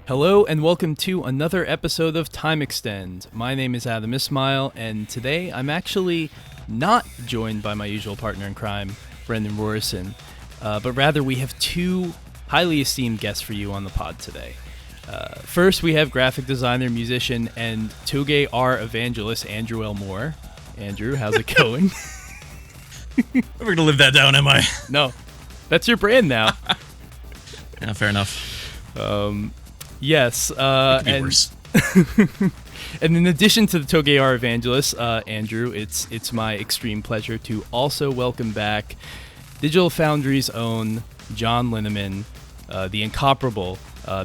Hello and welcome to another episode of Time Extend. My name is Adam Ismail, and today I'm actually not joined by my usual partner in crime, Brendan Rorison, but rather we have two highly esteemed guests for you on the pod today. First, we have graphic designer, musician, and Toge R evangelist Andrew Elmore. Andrew, how's it going? I'm going to live that down, am I? No, that's your brand now. Yeah, fair enough. Yes, and worse. And in addition to the Toge R evangelist, Andrew, it's my extreme pleasure to also welcome back Digital Foundry's own John Linneman, the incomparable,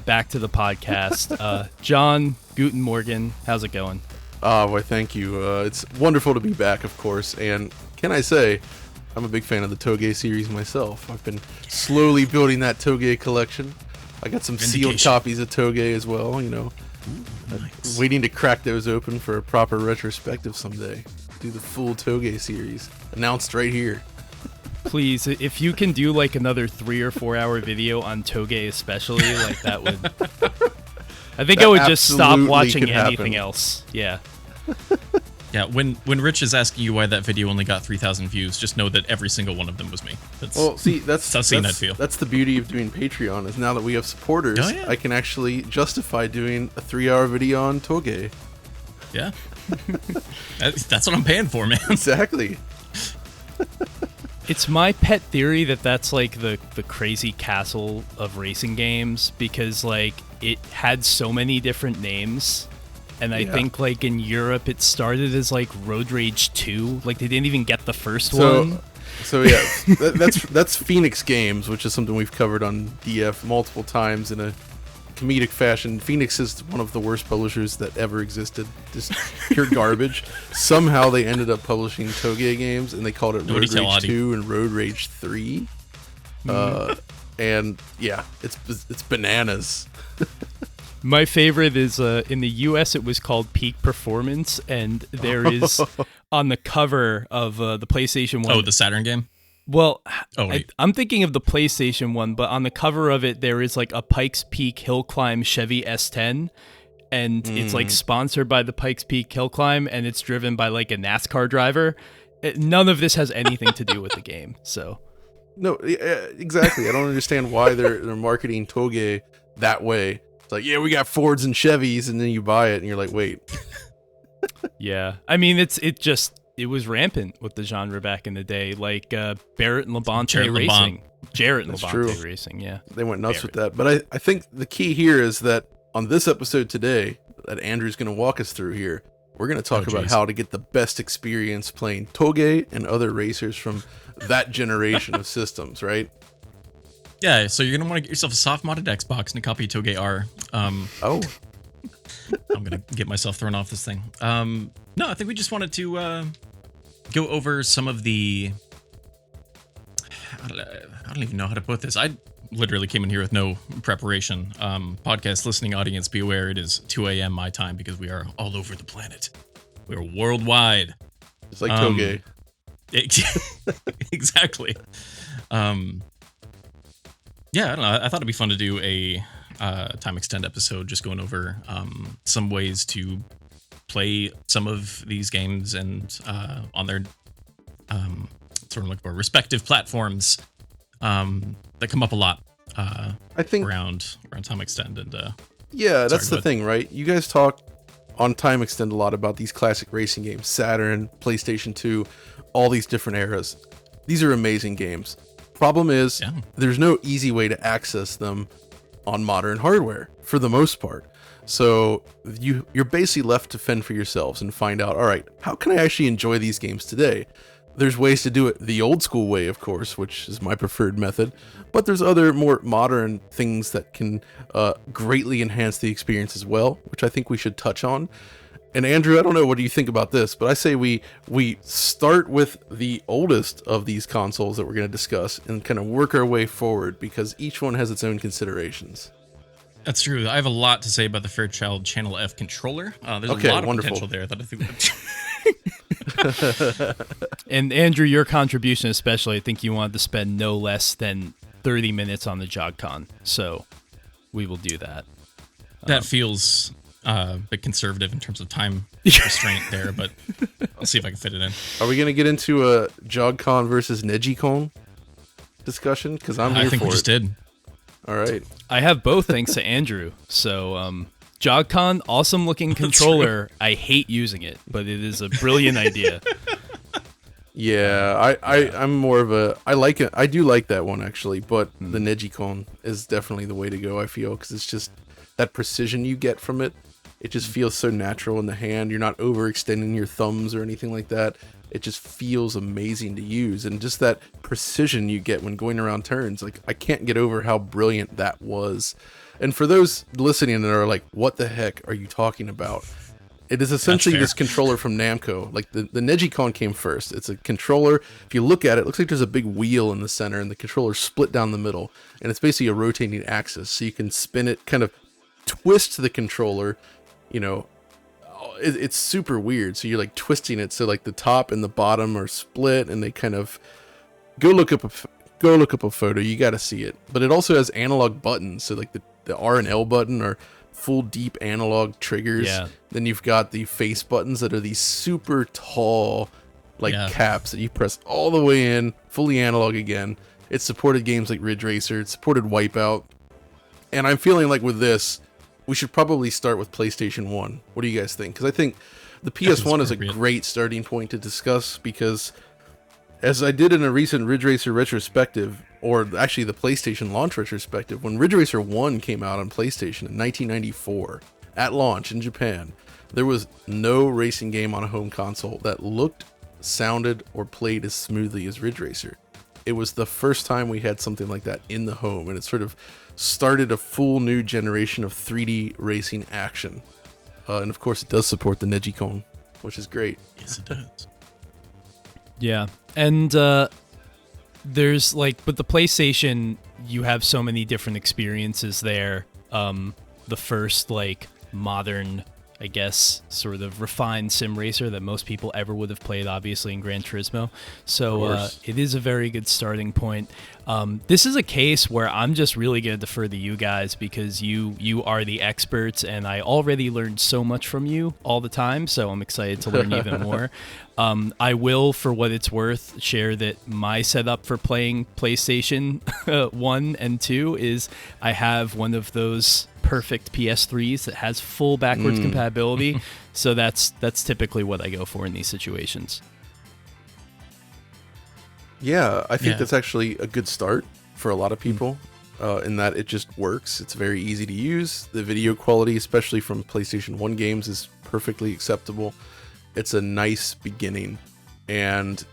back to the podcast. John, Guten Morgen, how's it going? Why, thank you. It's wonderful to be back, of course, and can I say, I'm a big fan of the Toge series myself. I've been slowly building that Toge collection. I got some sealed copies of Toge as well, you know. Ooh, nice. Waiting to crack those open for a proper retrospective someday. Do the full Toge series. Announced right here. Please, if you can do like another 3 or 4 hour video on Toge especially, like that would... I think I would just stop watching anything else. Yeah. Yeah, when Rich is asking you why that video only got 3,000 views, just know that every single one of them was me. That's how seen that feel. That's the beauty of doing Patreon, is now that we have supporters, I can actually justify doing a 3-hour video on Toge. Yeah. That's what I'm paying for, man. Exactly. It's my pet theory that that's like the crazy castle of racing games, because like it had so many different names. And I think, like, in Europe, it started as, like, Road Rage 2. Like, they didn't even get the first one. So yeah, that's Phoenix Games, which is something we've covered on DF multiple times in a comedic fashion. Phoenix is one of the worst publishers that ever existed. Just pure garbage. Somehow they ended up publishing Toge games, and they called it Road Rage 2 and Road Rage 3. And, yeah, it's bananas. My favorite is, in the US, it was called Peak Performance, and there is, on the cover of the PlayStation 1... Oh, the Saturn game? Well, I'm thinking of the PlayStation 1, but on the cover of it, there is, like, a Pikes Peak Hill Climb Chevy S10, and it's, like, sponsored by the Pikes Peak Hill Climb, and it's driven by, like, a NASCAR driver. None of this has anything to do with the game, so... No, exactly. I don't understand why they're marketing Toge that way. It's like, yeah, we got Fords and Chevys, and then you buy it, and you're like, wait. Yeah, I mean, it was rampant with the genre back in the day, like Barrett and Labonte Racing. Jarrett and Labonte Racing, yeah. They went nuts with that. But I think the key here is that on this episode today, that Andrew's going to walk us through here, we're going to talk about how to get the best experience playing Toge and other racers from that generation of systems, right? Yeah, so you're going to want to get yourself a soft-modded Xbox and a copy of Toge R. I'm going to get myself thrown off this thing. No, I think we just wanted to go over some of the... I don't even know how to put this. I literally came in here with no preparation. Podcast listening audience, be aware it is 2 a.m. my time because we are all over the planet. We are worldwide. It's like Toge. Exactly. Yeah, I don't know. I thought it'd be fun to do a Time Extend episode, just going over some ways to play some of these games and on their sort of like respective platforms that come up a lot. I think around Time Extend and that's the thing, right? You guys talk on Time Extend a lot about these classic racing games, Saturn, PlayStation 2, all these different eras. These are amazing games. Problem is, there's no easy way to access them on modern hardware for the most part. So you're basically left to fend for yourselves and find out, all right, how can I actually enjoy these games today? There's ways to do it the old school way, of course, which is my preferred method, but there's other more modern things that can greatly enhance the experience as well, which I think we should touch on. And Andrew, I don't know, what do you think about this? But I say we start with the oldest of these consoles that we're going to discuss and kind of work our way forward, because each one has its own considerations. That's true. I have a lot to say about the Fairchild Channel F controller. There's a lot of potential there that I think. And Andrew, your contribution especially, I think you wanted to spend no less than 30 minutes on the Jog-Con. So we will do that. That feels a bit conservative in terms of time restraint there, but I'll see if I can fit it in. Are we going to get into a JogCon versus NejiCon discussion? Because I'm here I think for we just did. All right. I have both thanks to Andrew. So, JogCon, awesome looking controller. I hate using it, but it is a brilliant idea. Yeah, I'm more of a, I like it. I do like that one actually, but the NejiCon is definitely the way to go, I feel, because it's just that precision you get from it. It just feels so natural in the hand. You're not overextending your thumbs or anything like that. It just feels amazing to use. And just that precision you get when going around turns. Like, I can't get over how brilliant that was. And for those listening that are like, what the heck are you talking about? It is essentially this controller from Namco. Like, the NejiCon came first. It's a controller. If you look at it, it looks like there's a big wheel in the center, and the controller's split down the middle. And it's basically a rotating axis. So you can spin it, kind of twist the controller. You know, it's super weird. So you're like twisting it, so like the top and the bottom are split, and they kind of go look up a photo. You got to see it. But it also has analog buttons. So like the R and L button are full deep analog triggers. Yeah. Then you've got the face buttons that are these super tall caps that you press all the way in, fully analog again. It supported games like Ridge Racer. It supported Wipeout. And I'm feeling like with this, we should probably start with PlayStation 1. What do you guys think? Because I think the PS1 is a great starting point to discuss, because as I did in a recent Ridge Racer retrospective, or actually the PlayStation launch retrospective, when Ridge Racer 1 came out on PlayStation in 1994, at launch in Japan, there was no racing game on a home console that looked, sounded, or played as smoothly as Ridge Racer. It was the first time we had something like that in the home, and it sort of started a full new generation of 3D racing action. And of course, it does support the NejiCon, which is great. Yes, it does. Yeah, and there's like, with the PlayStation, you have so many different experiences there. The first like modern, I guess, sort of refined sim racer that most people ever would have played, obviously, in Gran Turismo. So it is a very good starting point. This is a case where I'm just really going to defer to you guys, because you are the experts, and I already learned so much from you all the time, so I'm excited to learn even more. I will, for what it's worth, share that my setup for playing PlayStation 1 and 2 is I have one of those perfect PS3s that has full backwards compatibility. So that's typically what I go for in these situations. Yeah, I think that's actually a good start for a lot of people, in that it just works. It's very easy to use. The video quality, especially from PlayStation 1 games, is perfectly acceptable. It's a nice beginning, and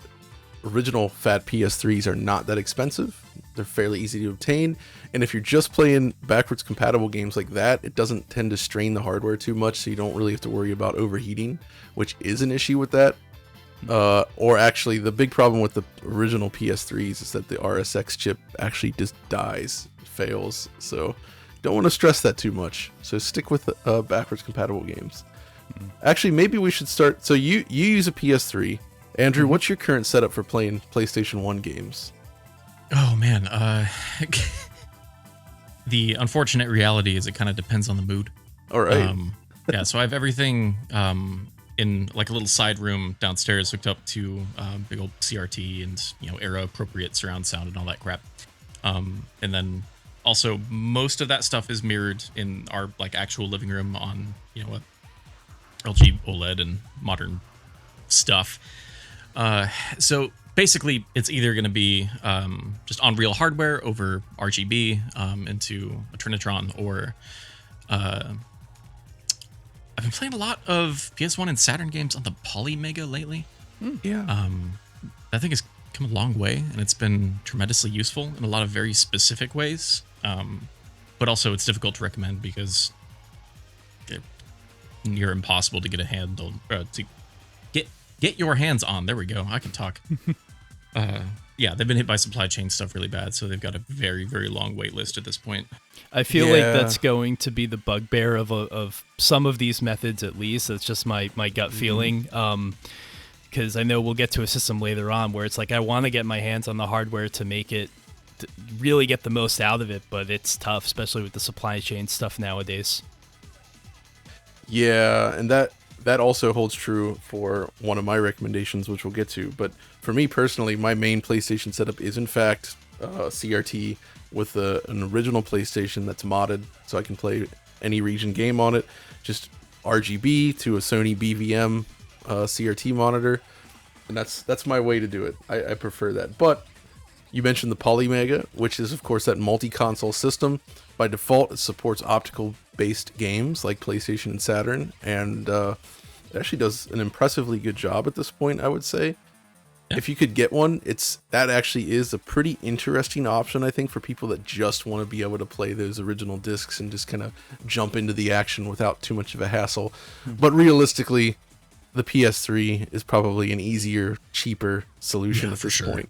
original fat PS3s are not that expensive. They're fairly easy to obtain, and if you're just playing backwards compatible games like that, it doesn't tend to strain the hardware too much, so you don't really have to worry about overheating, which is an issue with that. Or actually, the big problem with the original PS3s is that the RSX chip actually just dies, fails, so don't want to stress that too much. So stick with backwards compatible games. Actually, maybe we should start. So you use a PS3. Andrew, what's your current setup for playing PlayStation 1 games? Oh, man. The unfortunate reality is it kind of depends on the mood. All right. Yeah, so I have everything in like a little side room downstairs hooked up to big old CRT and, era appropriate surround sound and all that crap. And then also most of that stuff is mirrored in our like actual living room on, a LG OLED and modern stuff. So basically, it's either going to be just on real hardware over RGB into a Trinitron, or I've been playing a lot of PS1 and Saturn games on the Polymega lately. Yeah. That thing has come a long way, and it's been tremendously useful in a lot of very specific ways. But also, it's difficult to recommend because you're impossible to get a handle to get your hands on. There we go. I can talk. Yeah, they've been hit by supply chain stuff really bad, so they've got a very, very long wait list at this point. I feel like that's going to be the bugbear of some of these methods, at least. That's just my gut feeling. Because I know we'll get to a system later on where it's like I want to get my hands on the hardware to make it to really get the most out of it, but it's tough, especially with the supply chain stuff nowadays. Yeah, and that also holds true for one of my recommendations, which we'll get to. But for me personally, my main PlayStation setup is in fact CRT with an original PlayStation that's modded, so I can play any region game on it. Just RGB to a Sony BVM CRT monitor, and that's my way to do it. I prefer that. But you mentioned the Polymega, which is of course that multi-console system. By default, it supports optical-based games like PlayStation and Saturn, and it actually does an impressively good job at this point, I would say. Yeah. If you could get one, that actually is a pretty interesting option, I think, for people that just want to be able to play those original discs and just kind of jump into the action without too much of a hassle. But realistically, the PS3 is probably an easier, cheaper solution at this point.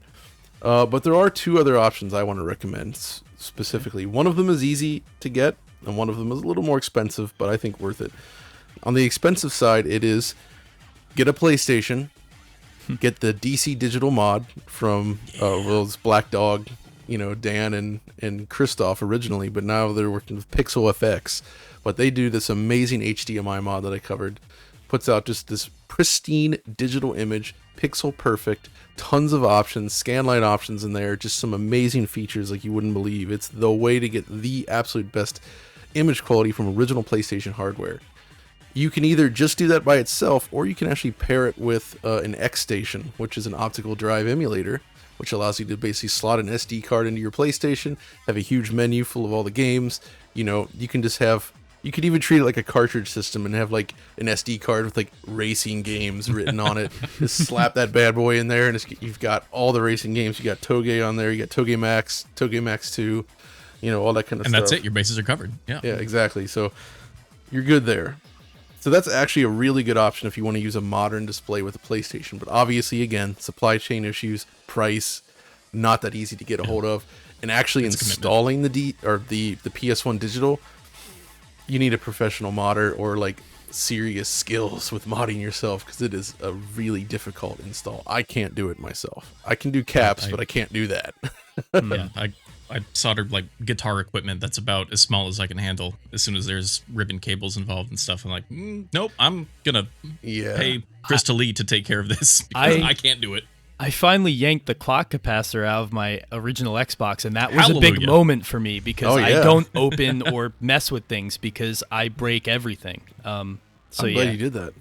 But there are two other options I want to recommend specifically. One of them is easy to get, and one of them is a little more expensive, but I think worth it. On the expensive side, it is get a PlayStation, get the DC Digital mod from it's Black Dog, Dan and Christoph originally, but now they're working with Pixel FX. But they do this amazing HDMI mod that I covered. Puts out just this pristine digital image, pixel perfect, tons of options, scanline options in there, just some amazing features like you wouldn't believe. It's the way to get the absolute best image quality from original PlayStation hardware. You can either just do that by itself, or you can actually pair it with an X Station, which is an optical drive emulator, which allows you to basically slot an SD card into your PlayStation, have a huge menu full of all the games. You can just have... You could even treat it like a cartridge system and have like an SD card with like racing games written on it. Just slap that bad boy in there, and you've got all the racing games. You got Toge on there. You got Toge Max 2, all that kind of stuff. And that's it. Your bases are covered. Yeah. Yeah, exactly. So you're good there. So that's actually a really good option if you want to use a modern display with a PlayStation. But obviously, again, supply chain issues, price, not that easy to get a hold of, and actually installing the PS1 digital. You need a professional modder or like serious skills with modding yourself, because it is a really difficult install. I can't do it myself. I can do caps, but I can't do that. Yeah, I soldered like guitar equipment that's about as small as I can handle. As soon as there's ribbon cables involved and stuff, I'm like, nope, I'm gonna pay Crystal Lee to take care of this because I can't do it. I finally yanked the clock capacitor out of my original Xbox, and that was a big moment for me because I don't open or mess with things because I break everything. I'm glad you did that.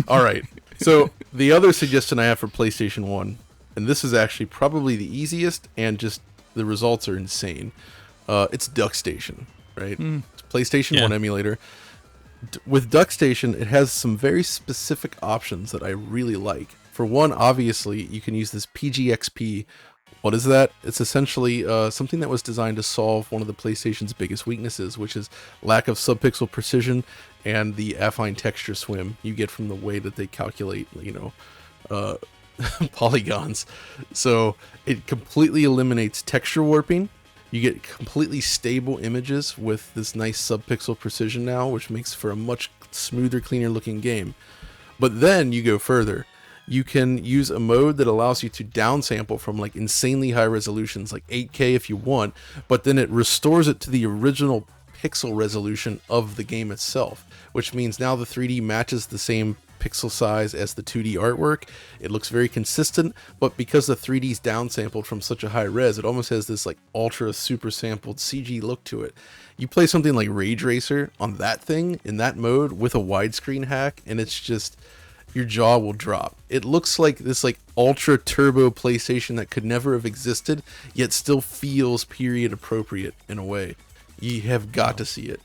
All right. So the other suggestion I have for PlayStation 1, and this is actually probably the easiest, and just the results are insane. It's DuckStation, right? It's PlayStation 1 emulator. With DuckStation, it has some very specific options that I really like. For one, obviously, you can use this PGXP. What is that? It's essentially something that was designed to solve one of the PlayStation's biggest weaknesses, which is lack of subpixel precision and the affine texture swim you get from the way that they calculate, polygons. So it completely eliminates texture warping. You get completely stable images with this nice subpixel precision now, which makes for a much smoother, cleaner looking game. But then you go further. You can use a mode that allows you to downsample from like insanely high resolutions, like 8K if you want, but then it restores it to the original pixel resolution of the game itself, which means now the 3D matches the same pixel size as the 2D artwork. It looks very consistent, but because the 3D's downsampled from such a high res, it almost has this like ultra super sampled CG look to it. You play something like Rage Racer on that thing in that mode with a widescreen hack, and it's just... your jaw will drop. It looks like this like ultra turbo PlayStation that could never have existed, yet still feels period appropriate in a way. You have got to see it.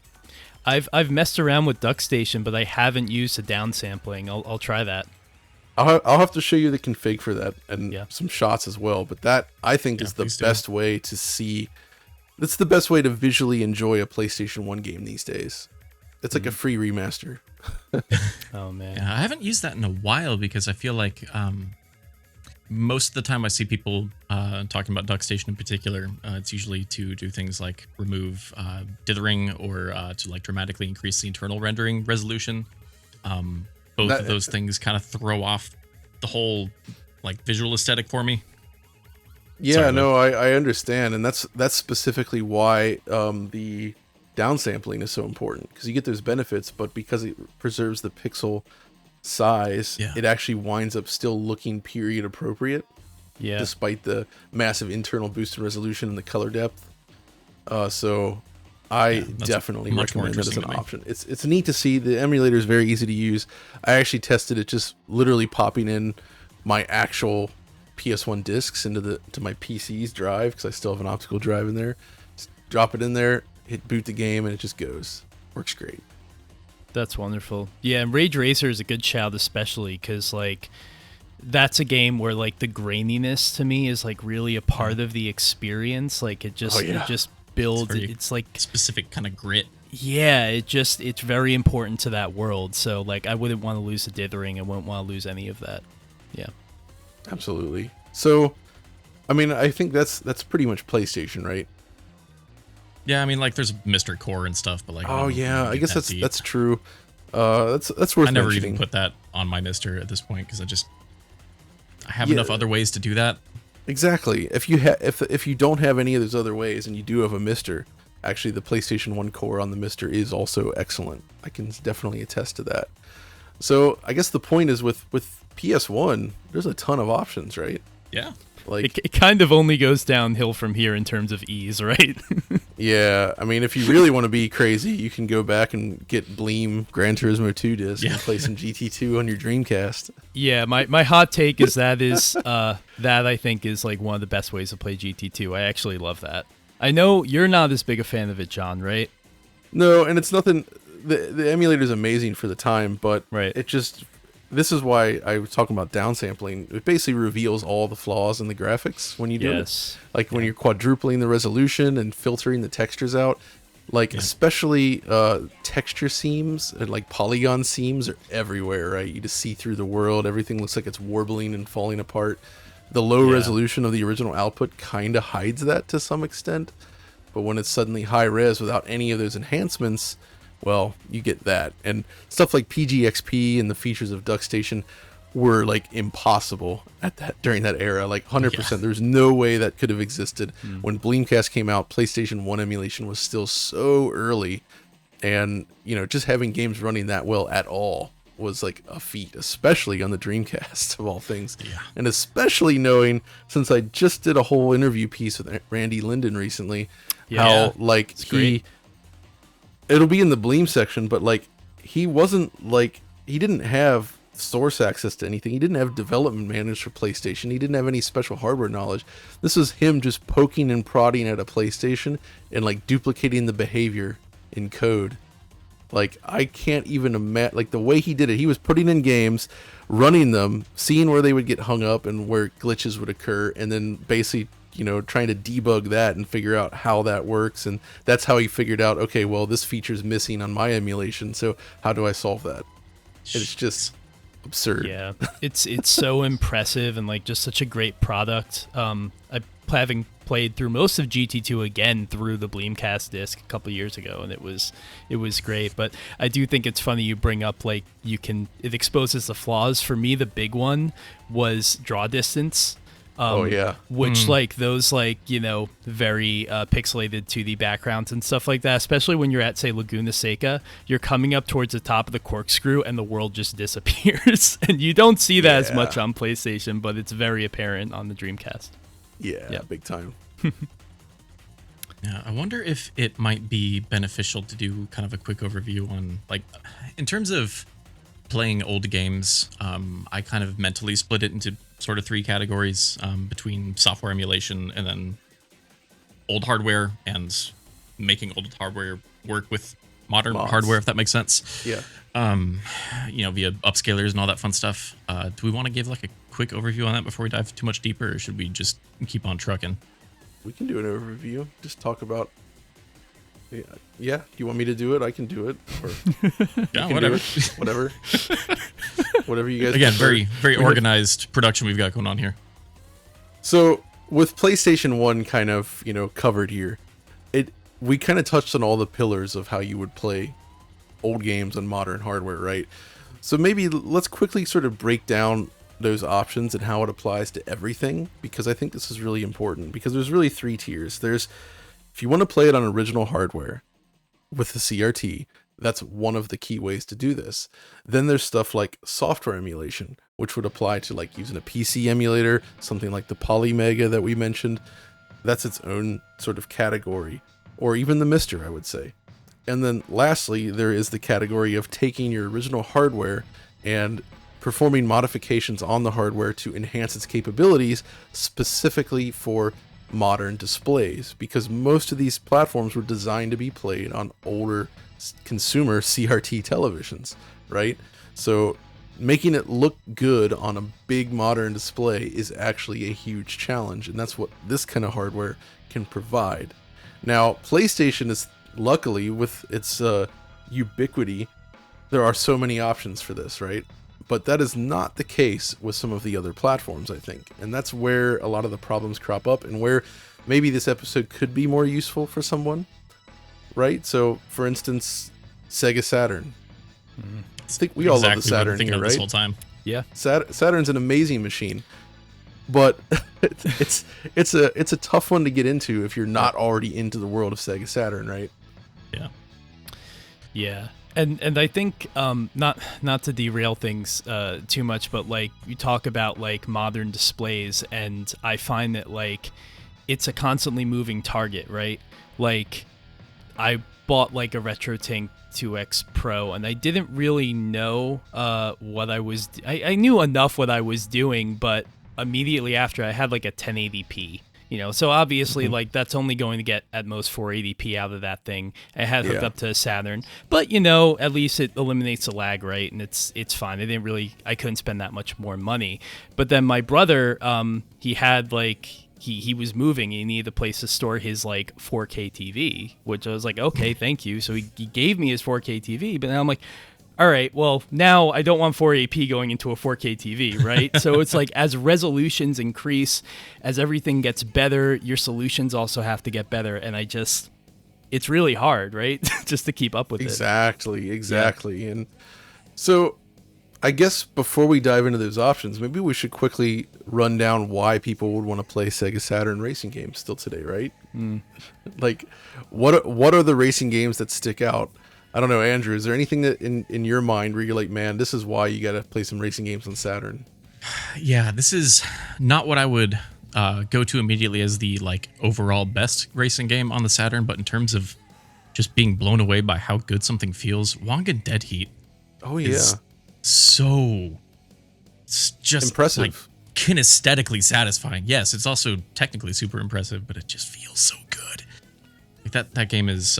I've messed around with DuckStation, but I haven't used the downsampling. I'll try that. I'll have to show you the config for that and some shots as well. But that I think is the best way to see. That's the best way to visually enjoy a PlayStation 1 game these days. It's like a free remaster. Oh man, yeah, I haven't used that in a while because I feel like most of the time I see people talking about DuckStation in particular, it's usually to do things like remove dithering or to like dramatically increase the internal rendering resolution. Both of those things kind of throw off the whole like visual aesthetic for me. Yeah, I understand, and that's specifically why the downsampling is so important, because you get those benefits, but because it preserves the pixel size, it actually winds up still looking period appropriate. Yeah. Despite the massive internal boost in resolution and the color depth. So I definitely recommend that as an option. It's neat to see. The emulator is very easy to use. I actually tested it just literally popping in my actual PS1 discs into my PC's drive, because I still have an optical drive in there. Just drop it in there, hit boot the game, and it just goes. Works great. That's wonderful. Yeah, and Rage Racer is a good shout, especially because like that's a game where like the graininess to me is like really a part of the experience. Like it just builds. It's like specific kind of grit. Yeah, it's very important to that world. So like I wouldn't want to lose the dithering. I wouldn't want to lose any of that. Yeah, absolutely. So, I mean, I think that's pretty much PlayStation, right? Yeah, I mean, like there's Mr. Core and stuff, but like I guess that's true. That's worth. I never mentioning. even put that on my Mister at this point, because I have enough other ways to do that. Exactly. If you don't have any of those other ways, and you do have a Mister, actually the PlayStation 1 core on the Mister is also excellent. I can definitely attest to that. So I guess the point is with PS1, there's a ton of options, right? Yeah. Like it kind of only goes downhill from here in terms of ease, right? Yeah, I mean, if you really want to be crazy, you can go back and get Bleem Gran Turismo 2 disc and play some GT2 on your Dreamcast. Yeah, my hot take is that I think is like one of the best ways to play GT2. I actually love that. I know you're not as big a fan of it, John, right? No, and it's nothing. The emulator is amazing for the time, but it just. This is why I was talking about downsampling. It basically reveals all the flaws in the graphics when you do it. Like when you're quadrupling the resolution and filtering the textures out. Like especially texture seams and like polygon seams are everywhere, right? You just see through the world. Everything looks like it's warbling and falling apart. The low resolution of the original output kind of hides that to some extent. But when it's suddenly high res without any of those enhancements, well, you get that. And stuff like PGXP and the features of DuckStation were like impossible during that era. Like 100%. There's no way that could have existed. When Bleemcast came out, PlayStation 1 emulation was still so early, and just having games running that well at all was like a feat, especially on the Dreamcast of all things. And especially knowing, since I just did a whole interview piece with Randy Linden recently, how like it'll be in the Bleem section, but like he didn't have source access to anything. He didn't have development managers for PlayStation. He didn't have any special hardware knowledge. This was him just poking and prodding at a PlayStation and like duplicating the behavior in code. Like I can't even imagine, like the way he did it. He was putting in games, running them, seeing where they would get hung up and where glitches would occur, and then basically trying to debug that and figure out how that works. And that's how he figured out, okay, well, this feature's missing on my emulation, so how do I solve that? It's just absurd. Yeah, it's so impressive and like just such a great product. Having played through most of GT2 again through the Bleemcast disc a couple years ago, and it was great. But I do think it's funny you bring up like it exposes the flaws. For me, the big one was draw distance. Which like those like very pixelated 2D backgrounds and stuff like that, especially when you're at say Laguna Seca, you're coming up towards the top of the corkscrew and the world just disappears. And you don't see that as much on PlayStation, but it's very apparent on the Dreamcast. Yeah, big time. Yeah, I wonder if it might be beneficial to do kind of a quick overview on like in terms of playing old games. I kind of mentally split it into sort of three categories between software emulation and then old hardware and making old hardware work with modern hardware, if that makes sense. Yeah. Via upscalers and all that fun stuff. Do we want to give like a quick overview on that before we dive too much deeper, or should we just keep on trucking? We can do an overview. Just talk about. Yeah. You want me to do it? I can do it. Or yeah, whatever. Whatever. Whatever you guys. Again, prefer. Very organized production we've got going on here. So with PlayStation 1 kind of covered here, we kind of touched on all the pillars of how you would play old games on modern hardware, right? So maybe let's quickly sort of break down those options and how it applies to everything, because I think this is really important, because there's really three tiers. There's, if you want to play it on original hardware, with the CRT. That's one of the key ways to do this. Then there's stuff like software emulation, which would apply to like using a PC emulator, something like the Polymega that we mentioned. That's its own sort of category, or even the Mister, I would say. And then lastly, there is the category of taking your original hardware and performing modifications on the hardware to enhance its capabilities specifically for modern displays, because most of these platforms were designed to be played on older consumer CRT televisions, right? So making it look good on a big modern display is actually a huge challenge, and that's what this kind of hardware can provide. Now, PlayStation is luckily, with its ubiquity, there are so many options for this, right? But that is not the case with some of the other platforms, I think. And that's where a lot of the problems crop up, and where maybe this episode could be more useful for someone, right? So, for instance, Sega Saturn. I think we all love the Saturn here, right? This whole time. Yeah. Saturn's an amazing machine, but it's a tough one to get into if you're not already into the world of Sega Saturn, right? Yeah. Yeah. And I think not to derail things too much, but like you talk about like modern displays, and I find that like it's a constantly moving target, right? Like I bought like a RetroTink 2X Pro, and I didn't really know what I was. I knew enough what I was doing, but immediately after I had like a 1080p. So obviously, like, that's only going to get at most 480p out of that thing. I had hooked up to a Saturn, but at least it eliminates the lag, right? And it's fine. I couldn't spend that much more money. But then my brother, he had like he was moving. He needed a place to store his like 4K TV, which I was like, okay, thank you. So he gave me his 4K TV, but now I'm like, all right, well, now I don't want 480p going into a 4K TV, right? So it's like as resolutions increase, as everything gets better, your solutions also have to get better. And it's really hard, right? Just to keep up with Exactly. Yeah. And so I guess before we dive into those options, maybe we should quickly run down why people would want to play Sega Saturn racing games still today, right? Like, what are the racing games that stick out? I don't know, Andrew, is there anything that in your mind where you're like, man, this is why you got to play some racing games on Saturn? Yeah, this is not what I would go to immediately as the like overall best racing game on the Saturn, but in terms of just being blown away by how good something feels, Wonga Dead Heat. Oh yeah, is so it's just impressive, like kinesthetically satisfying. Yes, it's also technically super impressive, but it just feels so good. Like that game is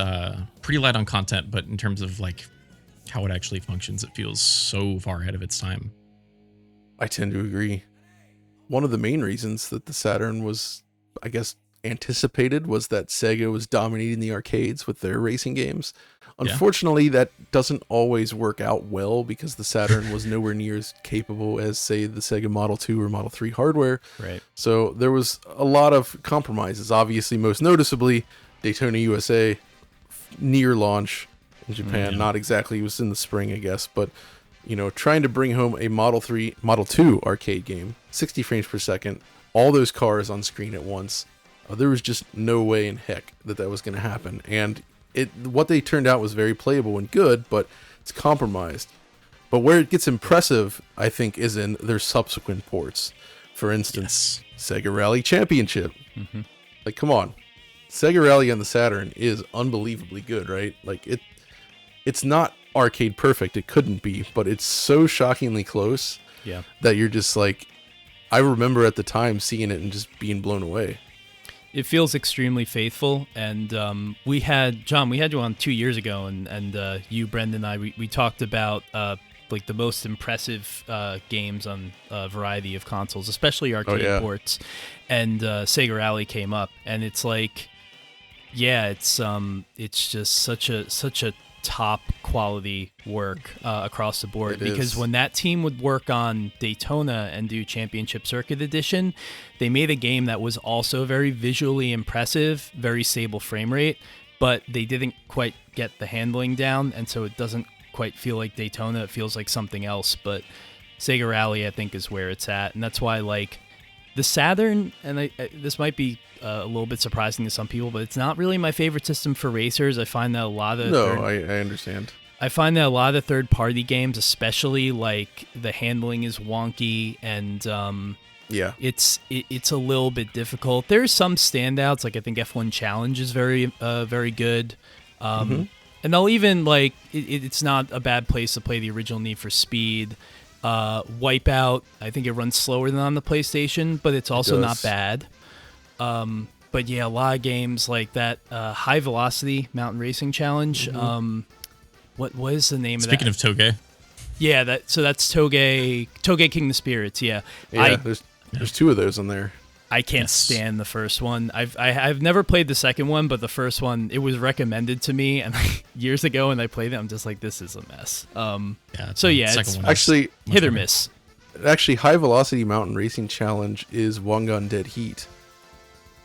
pretty light on content, but in terms of like how it actually functions, it feels so far ahead of its time. I tend to agree. One of the main reasons that the Saturn was, I guess, anticipated was that Sega was dominating the arcades with their racing games. Unfortunately, that doesn't always work out well, because the Saturn was nowhere near as capable as, say, the Sega Model 2 or Model 3 hardware. Right. So there was a lot of compromises, obviously, most noticeably Daytona USA near launch in Japan. Not exactly, it was in the spring, I guess, but trying to bring home a Model 2 arcade game, 60 frames per second, all those cars on screen at once, there was just no way in heck that was going to happen. And what they turned out was very playable and good, but it's compromised. But where it gets impressive, I think, is in their subsequent ports. For instance, Sega Rally Championship. Like, come on. Sega Rally on the Saturn is unbelievably good, right? Like, it's not arcade perfect. It couldn't be, but it's so shockingly close that you're just like, I remember at the time seeing it and just being blown away. It feels extremely faithful, and we had you on 2 years ago, and you, Brend, and I, we talked about like the most impressive games on a variety of consoles, especially arcade ports, and Sega Rally came up, and it's like, it's just such a top quality work across the board, because when that team would work on Daytona and do Championship Circuit Edition, they made a game that was also very visually impressive, very stable frame rate, but they didn't quite get the handling down, and so it doesn't quite feel like Daytona. It feels like something else. But Sega Rally, I think, is where it's at, and that's why, like, the Saturn, and this might be a little bit surprising to some people, but it's not really my favorite system for racers. I find that a lot of I understand. I find that a lot of third-party games, especially like the handling is wonky and it's a little bit difficult. There's some standouts, like I think F1 Challenge is very good. And they'll even like it's not a bad place to play the original Need for Speed. Wipeout, I think it runs slower than on the PlayStation, but it's also not bad. But yeah, a lot of games like that High Velocity Mountain Racing Challenge. What is the name Speaking of that? Speaking of Toge. Yeah, that's Toge King of the Spirits, yeah. There's 2 of those in there. I can't stand the first one. I've never played the second one, but the first one, it was recommended to me and years ago, and I played it. I'm just like, this is a mess. It's actually hit or miss. Actually, High Velocity Mountain Racing Challenge is Wangan Dead Heat.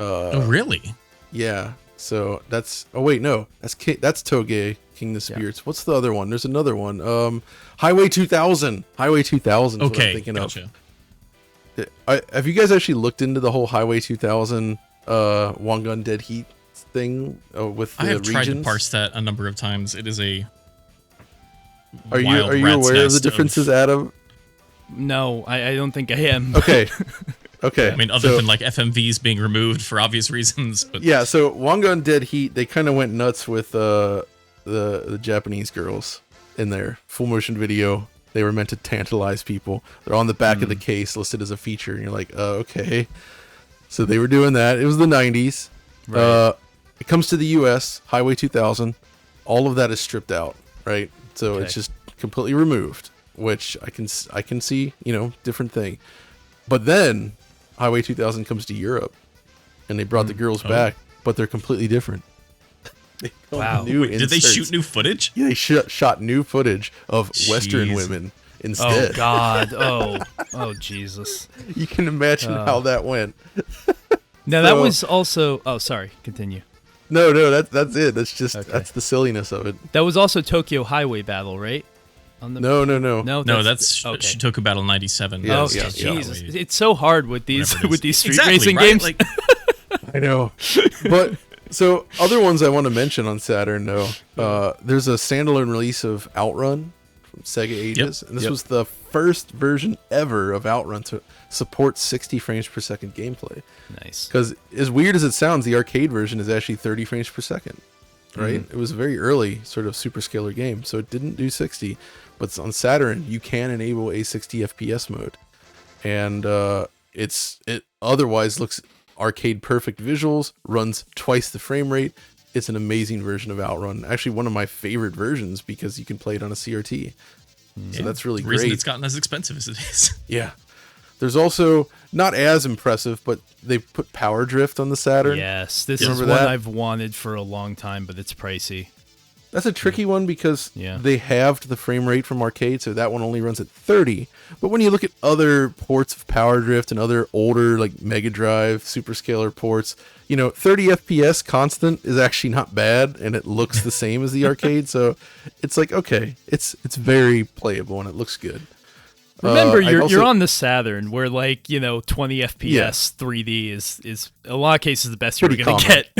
Oh, really? Yeah. So that's. Oh wait, no. That's Toge King of the Spirits. Yeah. What's the other one? There's another one. Highway 2000. Highway 2000. Okay, what I'm thinking gotcha. of. Have you guys actually looked into the whole Highway 2000 Wangan Dead Heat thing with the regions? I have tried to parse that a number of times. It is a. Are you aware of the differences, Adam? No, I don't think I am. Okay. Okay. I mean, other than like FMVs being removed for obvious reasons. But yeah, so Wangan Dead Heat, they kind of went nuts with the Japanese girls in their full motion video. They were meant to tantalize people. They're on the back of the case listed as a feature, and you're like, okay. So they were doing that. It was the 90s. Right. It comes to the US, Highway 2000. All of that is stripped out, right? So it's just completely removed, which I can see, different thing. But then Highway 2000 comes to Europe, and they brought the girls back, but they're completely different. Wow. Did they shoot new footage? Yeah, they shot new footage of Western women instead. Oh, God. Oh, Jesus. You can imagine how that went. Now, that was also... Oh, sorry. Continue. No, that's it. That's just that's the silliness of it. That was also Tokyo Highway Battle, right? No. No, that's Shitoku Battle 97. Yeah, okay, Jesus. It's so hard with these street racing right? games. Like, I know. But so other ones I want to mention on Saturn though. There's a standalone release of Outrun from Sega Ages, and this was the first version ever of Outrun to support 60 frames per second gameplay. Nice. Because as weird as it sounds, the arcade version is actually 30 frames per second. Right? It was a very early sort of superscalar game, so it didn't do 60. But on Saturn, you can enable a 60 FPS mode, and it otherwise looks arcade perfect visuals, runs twice the frame rate. It's an amazing version of Outrun. Actually, one of my favorite versions because you can play it on a CRT. So that's really great. The reason it's gotten as expensive as it is. Yeah. There's also, not as impressive, but they put Power Drift on the Saturn. Yes, this is one I've wanted for a long time, but it's pricey. That's a tricky one because they halved the frame rate from arcade, so that one only runs at 30. But when you look at other ports of Power Drift and other older like Mega Drive, Superscalar ports, 30 FPS constant is actually not bad, and it looks the same as the arcade. So it's like, okay, it's very playable and it looks good. Remember, you're on the Saturn, where 20 FPS 3D is in a lot of cases the best you're going to get.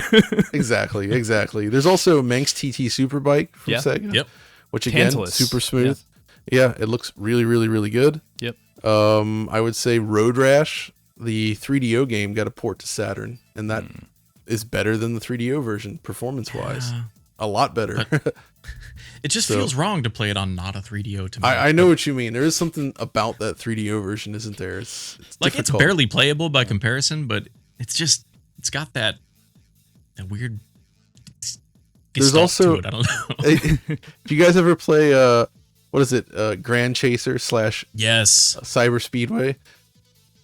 Exactly. There's also Manx TT Superbike from Sega, which again, super smooth. Yeah, it looks really, really, really good. Yep. I would say Road Rash, the 3DO game, got a port to Saturn, and that is better than the 3DO version performance-wise. A lot better. It just feels wrong to play it on not a 3DO to me. I know what you mean. There is something about that 3DO version, isn't there? It's like it's barely playable by comparison, but it's got that weird. There's also to it. I don't know. Do you guys ever play what is it? Grand Chaser / Cyber Speedway,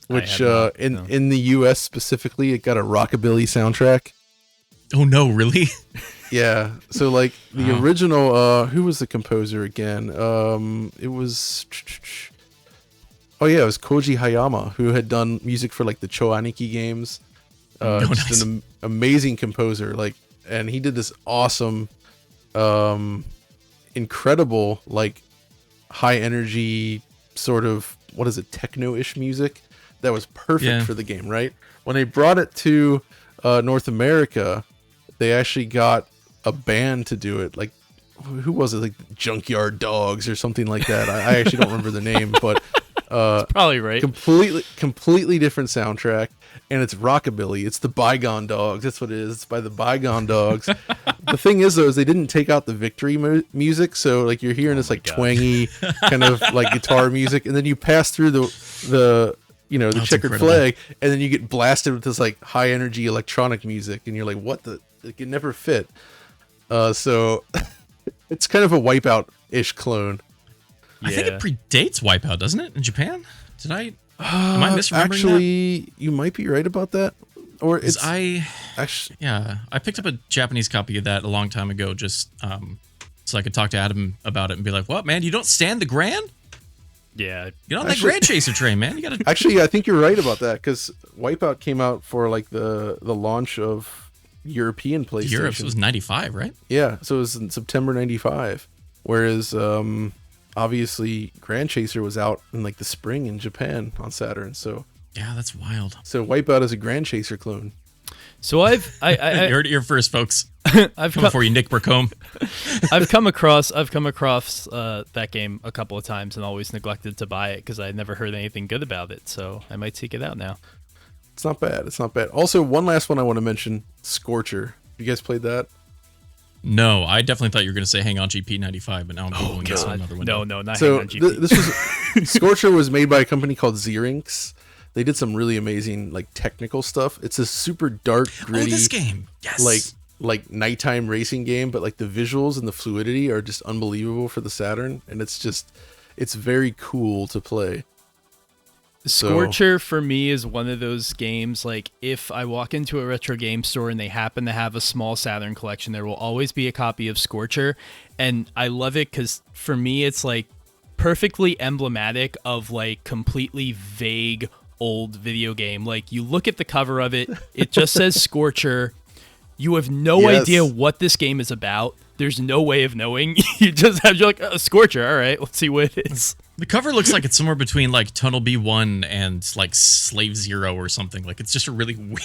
which in the US specifically, it got a rockabilly soundtrack. Oh no, really? Yeah, so like the original, who was the composer again? It was, it was Koji Hayama, who had done music for like the Choaniki games. Just an amazing composer, and he did this awesome, incredible, like high energy sort of techno-ish music that was perfect Yeah. for the game, right? When they brought it to North America, they actually got a band to do it. Like, who was it? Like Junkyard Dogs or something like that. I actually don't remember the name, but Probably right. completely different soundtrack, and it's rockabilly. It's the Bygone Dogs. That's what it is. It's by the Bygone Dogs. The thing is, though, is they didn't take out the victory music, so like you're hearing this like twangy kind of like guitar music, and then you pass through the checkered incredible. flag, and then you get blasted with this like high energy electronic music, and you're like, what the? Like, it never fit. So it's kind of a Wipeout-ish clone. I think it predates Wipeout, doesn't it? In Japan? Am I misremembering Actually, you might be right about that. Or it's I actually picked up a Japanese copy of that a long time ago, just so I could talk to Adam about it and be like, "What, man? You don't stand the Grand? Yeah. You're on that Grand Chaser train, man. You gotta." Actually, I think you're right about that, because Wipeout came out for like the launch of European PlayStation. Europe was 95, right? Yeah, so it was in September 95. Whereas obviously Grand Chaser was out in like the spring in Japan on Saturn. So Yeah, that's wild. so Wipeout is a Grand Chaser clone. So I You heard it here first, folks. I've Come before you Nick Burcombe. I've come across that game a couple of times and always neglected to buy it because I never heard anything good about it. So I might seek it out now. It's not bad. It's not bad. Also, one last one I want to mention: Scorcher. You guys played that? No, I definitely thought you were going to say Hang On GP 95, but now I'm Googling this on another window. No, not So Hang On GP. this was Scorcher was made by a company called Xerinx. They did some really amazing like technical stuff. It's a super dark, gritty, this game. Yes. like nighttime racing game, but like the visuals and the fluidity are just unbelievable for the Saturn, and it's very cool to play. Scorcher for me is one of those games, like if I walk into a retro game store and they happen to have a small Saturn collection, there will always be a copy of Scorcher, and I love it because for me it's like perfectly emblematic of like completely vague old video game. Like you look at the cover of it, it just says Scorcher. You have no idea what this game is about. There's no way of knowing. You're like, oh, Scorcher, all right, let's see what it is. The cover looks like it's somewhere between like Tunnel B1 and like Slave Zero or something. Like it's just a really weird.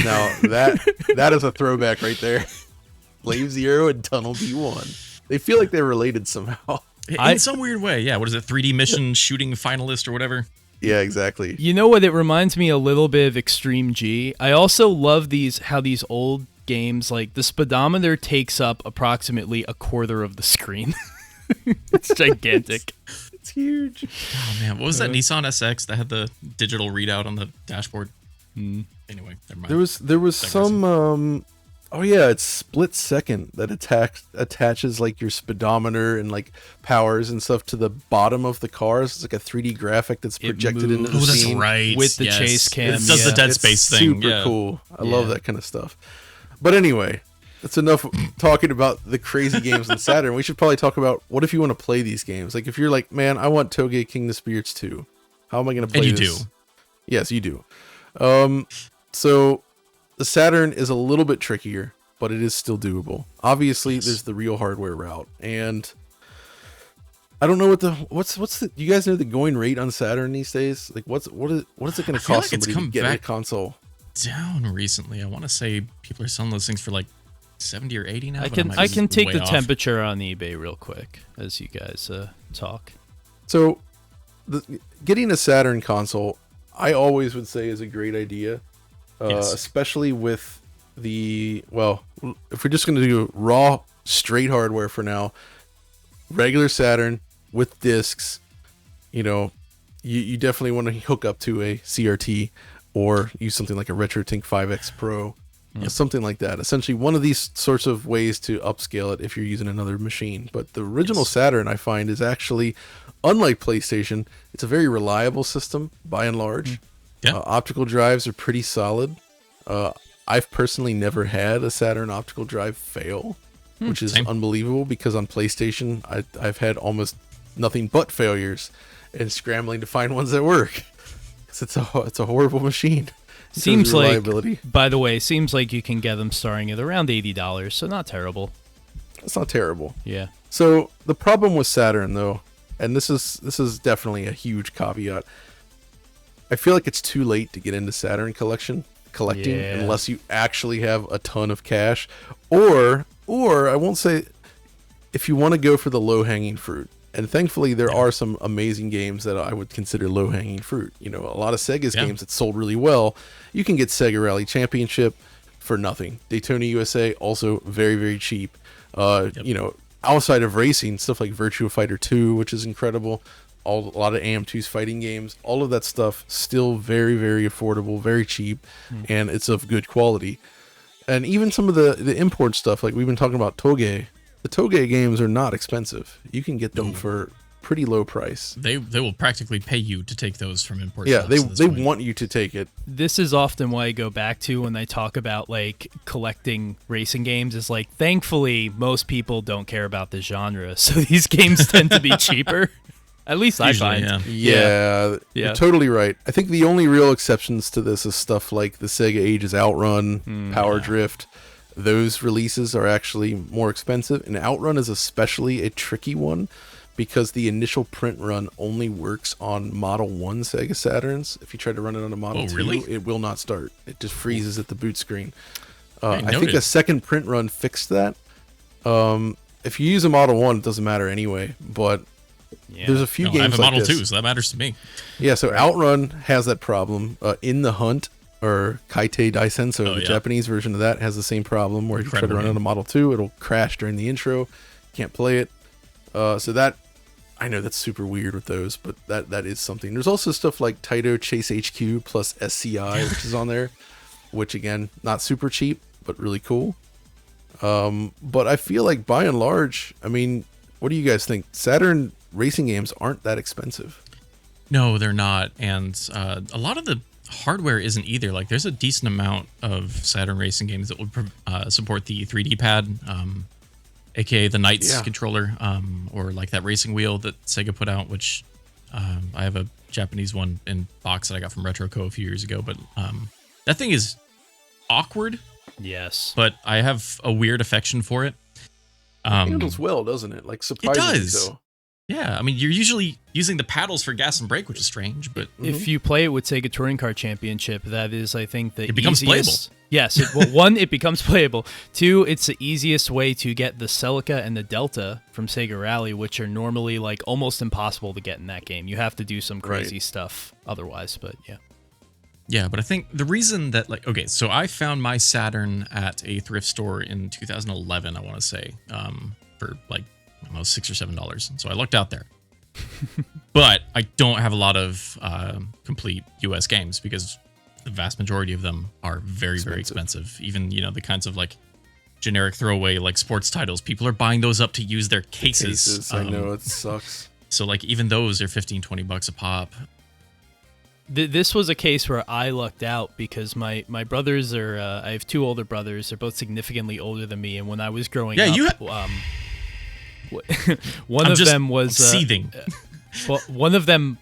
Now that is a throwback right there. Slave Zero and Tunnel B1. They feel like they're related somehow. In some weird way, yeah. What is it? 3D mission shooting finalist or whatever? Yeah, exactly. You know what? It reminds me a little bit of Extreme G. I also love how these old games, like the speedometer takes up approximately a quarter of the screen. It's gigantic. It's huge. Oh man, what was that Nissan SX that had the digital readout on the dashboard? Anyway, never mind. There was some it's split second that attaches like your speedometer and like powers and stuff to the bottom of the cars. It's like a 3D graphic that's projected into the that's scene. right. With the chase cam. It does the Dead Space thing. Super cool. I love that kind of stuff. But anyway, that's enough talking about the crazy games on Saturn. We should probably talk about what if you want to play these games. Like if you're like, man, I want Toge King the Spirits 2. How am I going to play this? And you this? do. Yes, you do. So the Saturn is a little bit trickier, but it is still doable. Obviously, there's the real hardware route, and I don't know what's the you guys know the going rate on Saturn these days? Like what is it going to cost somebody to get a console? Down recently. I want to say people are selling those things for like 70 or 80 now. I can take the temperature on eBay real quick as you guys talk. So, getting a Saturn console, I always would say is a great idea, especially with if we're just going to do raw, straight hardware for now, regular Saturn with discs, you definitely want to hook up to a CRT or use something like a RetroTink 5X Pro, something like that. Essentially, one of these sorts of ways to upscale it if you're using another machine. But the original Saturn, I find, is actually, unlike PlayStation, it's a very reliable system by and large. Optical drives are pretty solid. I've personally never had a Saturn optical drive fail, which is unbelievable because on PlayStation, I've had almost nothing but failures and scrambling to find ones that work. It's a horrible machine. Seems like you can get them starting at around $80, so not terrible. It's not terrible. Yeah. So the problem with Saturn, though, and this is definitely a huge caveat. I feel like it's too late to get into Saturn collecting Yeah. unless you actually have a ton of cash, or I won't say, if you want to go for the low hanging fruit. And thankfully, there are some amazing games that I would consider low hanging fruit. You know, a lot of Sega's games that sold really well. You can get Sega Rally Championship for nothing. Daytona USA also very, very cheap. You know, outside of racing, stuff like Virtua Fighter 2, which is incredible. A lot of AM2's fighting games, all of that stuff still very, very affordable, very cheap, and it's of good quality. And even some of the import stuff, like we've been talking about Toge. The Toge games are not expensive. You can get them for pretty low price. They will practically pay you to take those from import Yeah, shops they want you to take it. This is often what I go back to when I talk about like collecting racing games, is like, thankfully most people don't care about the genre, so these games tend to be cheaper. At least Usually, I find. Yeah, you're totally right. I think the only real exceptions to this is stuff like the Sega Ages Outrun, Power Drift. Those releases are actually more expensive, and Outrun is especially a tricky one because the initial print run only works on Model 1 Sega Saturns. If you try to run it on a Model 2, really? it will not start. It just freezes at the boot screen. I think noted. a second print run fixed that. If you use a Model 1, it doesn't matter anyway, but there's a few games I have a like Model this. 2, so that matters to me. Yeah, so Outrun has that problem. In the Hunt, or Kaitei Daisenso, the Japanese version of that, has the same problem where if you try to run on a Model 2, it'll crash during the intro. Can't play it. So that, I know that's super weird with those, but that is something. There's also stuff like Taito Chase HQ plus SCI, which is on there, which again, not super cheap, but really cool. But I feel like by and large, I mean, what do you guys think? Saturn racing games aren't that expensive. No, they're not. And a lot of the hardware isn't either. Like, there's a decent amount of Saturn racing games that would support the 3D pad, aka the Knights controller, or like that racing wheel that Sega put out, which I have a Japanese one in box that I got from RetroCo a few years ago. But that thing is awkward. Yes. But I have a weird affection for it. It handles well, doesn't it? Like, surprisingly so. Yeah, I mean, you're usually using the paddles for gas and brake, which is strange, but if you play it with Sega Touring Car Championship, that is, I think, the it becomes easiest. playable. Yes, one, it becomes playable. Two, it's the easiest way to get the Celica and the Delta from Sega Rally, which are normally like almost impossible to get in that game. You have to do some crazy stuff otherwise, but yeah. Yeah, but I think the reason that, like, okay, so I found my Saturn at a thrift store in 2011, I want to say, for like, I don't know, $6 or $7. So I looked out there. But I don't have a lot of complete US games because the vast majority of them are very, very expensive. Even, you know, the kinds of like generic throwaway like sports titles, people are buying those up to use their cases. I know, it sucks. So like even those are $15-20 a pop. This was a case where I lucked out because my brothers are, I have two older brothers. They're both significantly older than me. And when I was growing up, one of them was seething. Well, one of them,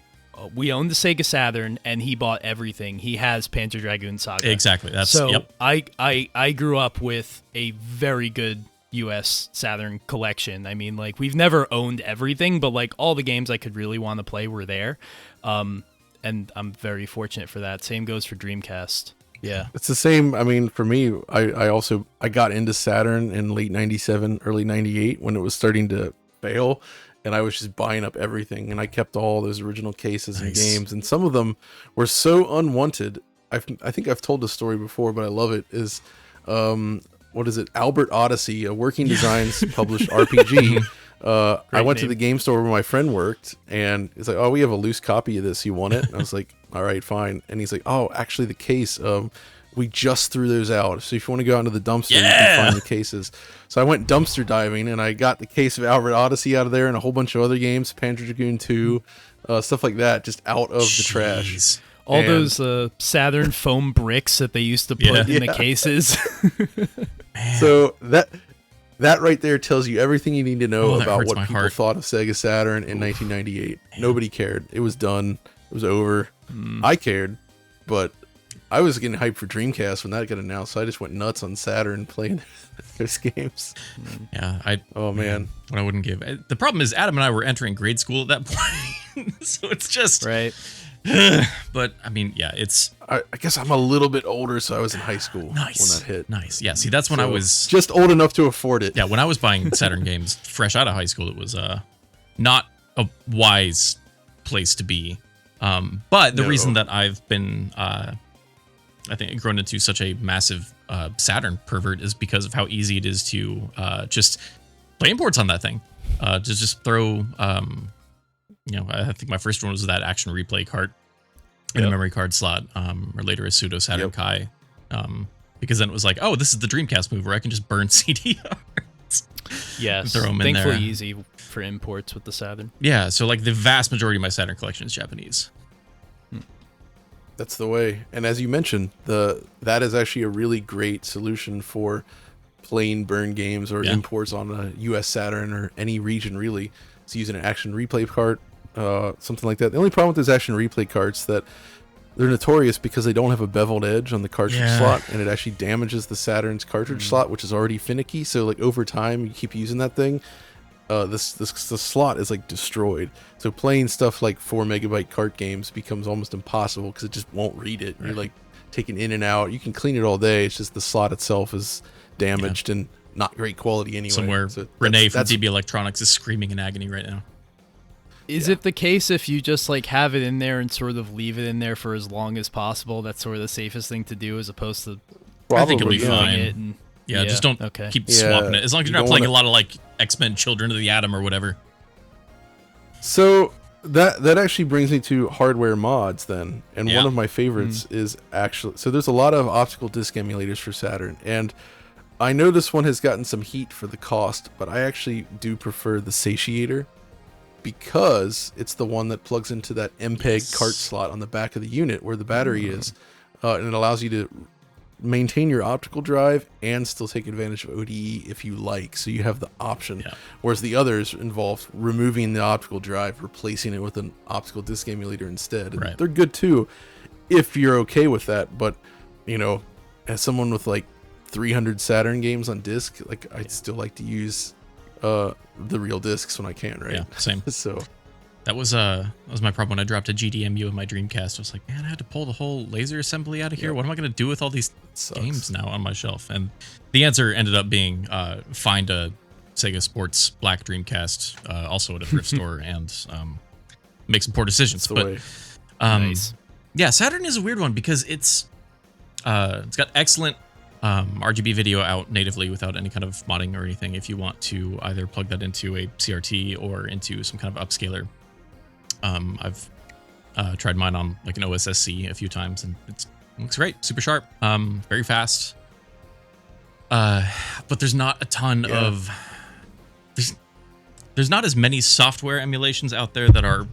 we owned the Sega Saturn, and he bought everything. He has Panzer Dragoon Saga. Exactly. That's so. I grew up with a very good U.S. Saturn collection. I mean, like, we've never owned everything, but like all the games I could really want to play were there, and I'm very fortunate for that. Same goes for Dreamcast. Yeah, it's the same. I mean, for me, I got into Saturn in late '97, early '98 when it was starting to fail, and I was just buying up everything, and I kept all those original cases and games, and some of them were so unwanted. I think I've told this story before, but I love it. Is what is it? Albert Odyssey, a Working Designs published RPG. I went to the game store where my friend worked, and it's like, oh, we have a loose copy of this. You want it? And I was like, all right, fine. And he's like, oh, actually, the case, we just threw those out. So if you want to go out into the dumpster, you can find the cases. So I went dumpster diving, and I got the case of Albert Odyssey out of there and a whole bunch of other games, Panzer Dragoon 2, stuff like that, just out of the trash. All those Saturn foam bricks that they used to put in the cases. So that right there tells you everything you need to know about what people heart. thought of Sega Saturn in 1998. Nobody cared. It was done. It was over. I cared, but I was getting hyped for Dreamcast when that got announced, so I just went nuts on Saturn playing those games. Yeah, oh man, what I wouldn't give. The problem is Adam and I were entering grade school at that point, so it's just right. But I mean, yeah, it's I guess I'm a little bit older, so I was in high school nice. when that hit. Nice. Yeah, see, that's when I was just old enough to afford it. Yeah, when I was buying Saturn games fresh out of high school, it was not a wise place to be. But the reason that I've been I think grown into such a massive Saturn pervert is because of how easy it is to just play imports on that thing. To just throw I think my first one was that action replay cart in a memory card slot, or later a pseudo Saturn Kai. Because then it was like, oh, this is the Dreamcast move where I can just burn CDRs. Yes, throw them in thankfully there. easy for imports with the Saturn. Yeah, so like the vast majority of my Saturn collection is Japanese. That's the way. And as you mentioned, that is actually a really great solution for plain burn games or imports on a US Saturn or any region really. It's using an action replay cart, something like that. The only problem with those action replay carts that they're notorious because they don't have a beveled edge on the cartridge slot, and it actually damages the Saturn's cartridge slot, which is already finicky. So like over time, you keep using that thing, the slot is like destroyed. So playing stuff like 4 megabyte cart games becomes almost impossible because it just won't read it. You're like taking in and out. You can clean it all day. It's just the slot itself is damaged and not great quality anyway. Somewhere so Renee from DB Electronics is screaming in agony right now. Is it the case if you just like have it in there and sort of leave it in there for as long as possible, that's sort of the safest thing to do as opposed to I think it'll be throwing fine. it and, Just don't keep swapping it. As long as you're not playing a lot of like X-Men Children of the Atom or whatever. So that actually brings me to hardware mods then. And one of my favorites is actually, so there's a lot of optical disc emulators for Saturn, and I know this one has gotten some heat for the cost, but I actually do prefer the Satiator because it's the one that plugs into that MPEG cart slot on the back of the unit where the battery is, and it allows you to maintain your optical drive and still take advantage of ODE if you like. So you have the option, whereas the others involve removing the optical drive, replacing it with an optical disc emulator instead. And they're good too if you're okay with that, but as someone with like 300 Saturn games on disc, like I'd still like to use the real discs when I can, right? Yeah, same. So that was my problem when I dropped a GDMU in my Dreamcast. I was like, man, I had to pull the whole laser assembly out of here. What am I going to do with all these games now on my shelf? And the answer ended up being find a Sega Sports Black Dreamcast, also at a thrift store, and make some poor decisions. But nice. Yeah, Saturn is a weird one because it's got excellent RGB video out natively without any kind of modding or anything if you want to either plug that into a CRT or into some kind of upscaler. I've tried mine on like an OSSC a few times and it looks great, super sharp, very fast. But there's not a ton of there's not as many software emulations out there that are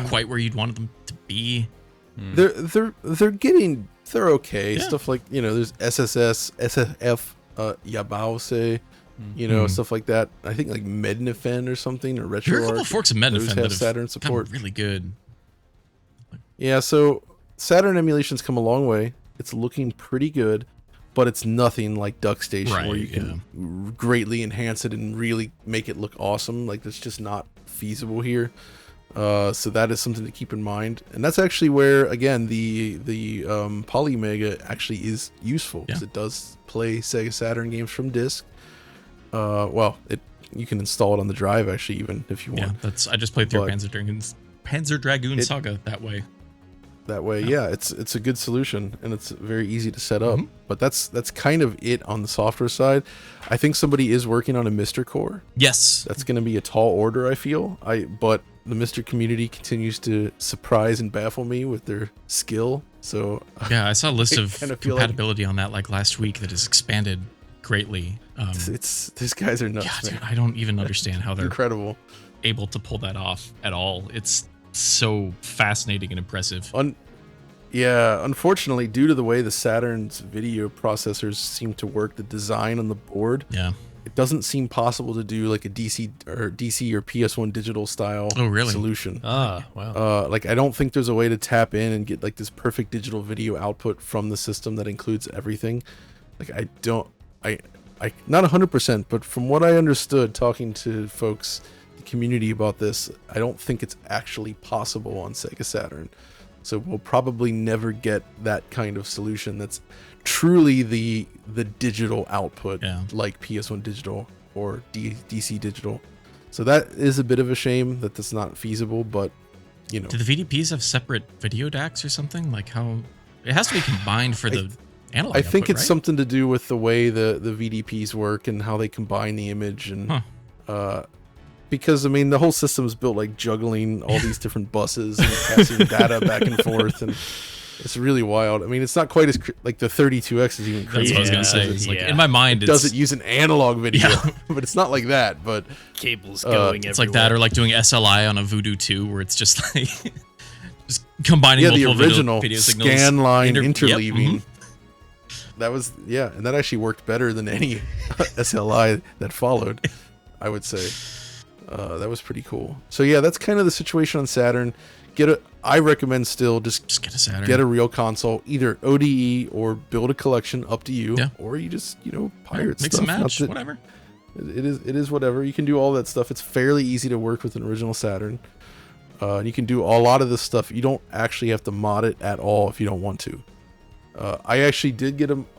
quite where you'd want them to be. They're okay. Stuff like, there's SSS, SFF, Yabause, stuff like that. I think like Mednifen or something, or RetroArch. There are a couple forks of Mednifen that have Saturn support. Really good. Yeah, so Saturn emulations come a long way. It's looking pretty good, but it's nothing like DuckStation where you can greatly enhance it and really make it look awesome. Like, that's just not feasible here. So that is something to keep in mind, and that's actually where again the Polymega actually is useful because it does play Sega Saturn games from disc. You can install it on the drive actually, even if you want. Yeah, I just played through Panzer Dragoon Saga that way. It's a good solution and it's very easy to set up. But that's kind of it on the software side. I think somebody is working on a Mr. Core. Yes, that's going to be a tall order, I feel. But the Mr. community continues to surprise and baffle me with their skill. So yeah, I saw a list of compatibility on that like last week that has expanded greatly. These guys are nuts. Yeah, dude, I don't even understand how they're incredible able to pull that off at all. It's so fascinating and impressive. Unfortunately, due to the way the Saturn's video processors seem to work, the design on the board, it doesn't seem possible to do like a DC or PS1 digital style solution. Wow. Like, I don't think there's a way to tap in and get like this perfect digital video output from the system that includes everything. Like, I not 100%, but from what I understood talking to folks, the community about this, I don't think it's actually possible on Sega Saturn. So we'll probably never get that kind of solution that's truly the digital output, like PS1 digital or DC digital. So that is a bit of a shame that that's not feasible, but you know. Do the VDPs have separate video DACs or something? Like how it has to be combined for the analog I think output, it's right? something to do with the way the VDPs work and how they combine the image and because I mean the whole system is built like juggling all these different buses and passing data back and forth, and it's really wild. I mean, it's not quite as like the 32X is even crazy. That's what I was gonna say. It's like in my mind, it doesn't use an analog video, but it's not like that. But cables going. It's like that, or like doing SLI on a Voodoo 2, where it's just like just combining multiple the original video signals, scan line interleaving. Yep, that was and that actually worked better than any SLI that followed, I would say. That was pretty cool. So yeah, that's kind of the situation on Saturn. I recommend still just get a Saturn. Get a real console, either ODE or build a collection, up to you, or you just pirate mix stuff. and match, whatever. It is whatever. You can do all that stuff. It's fairly easy to work with an original Saturn. And you can do a lot of this stuff. You don't actually have to mod it at all if you don't want to. I actually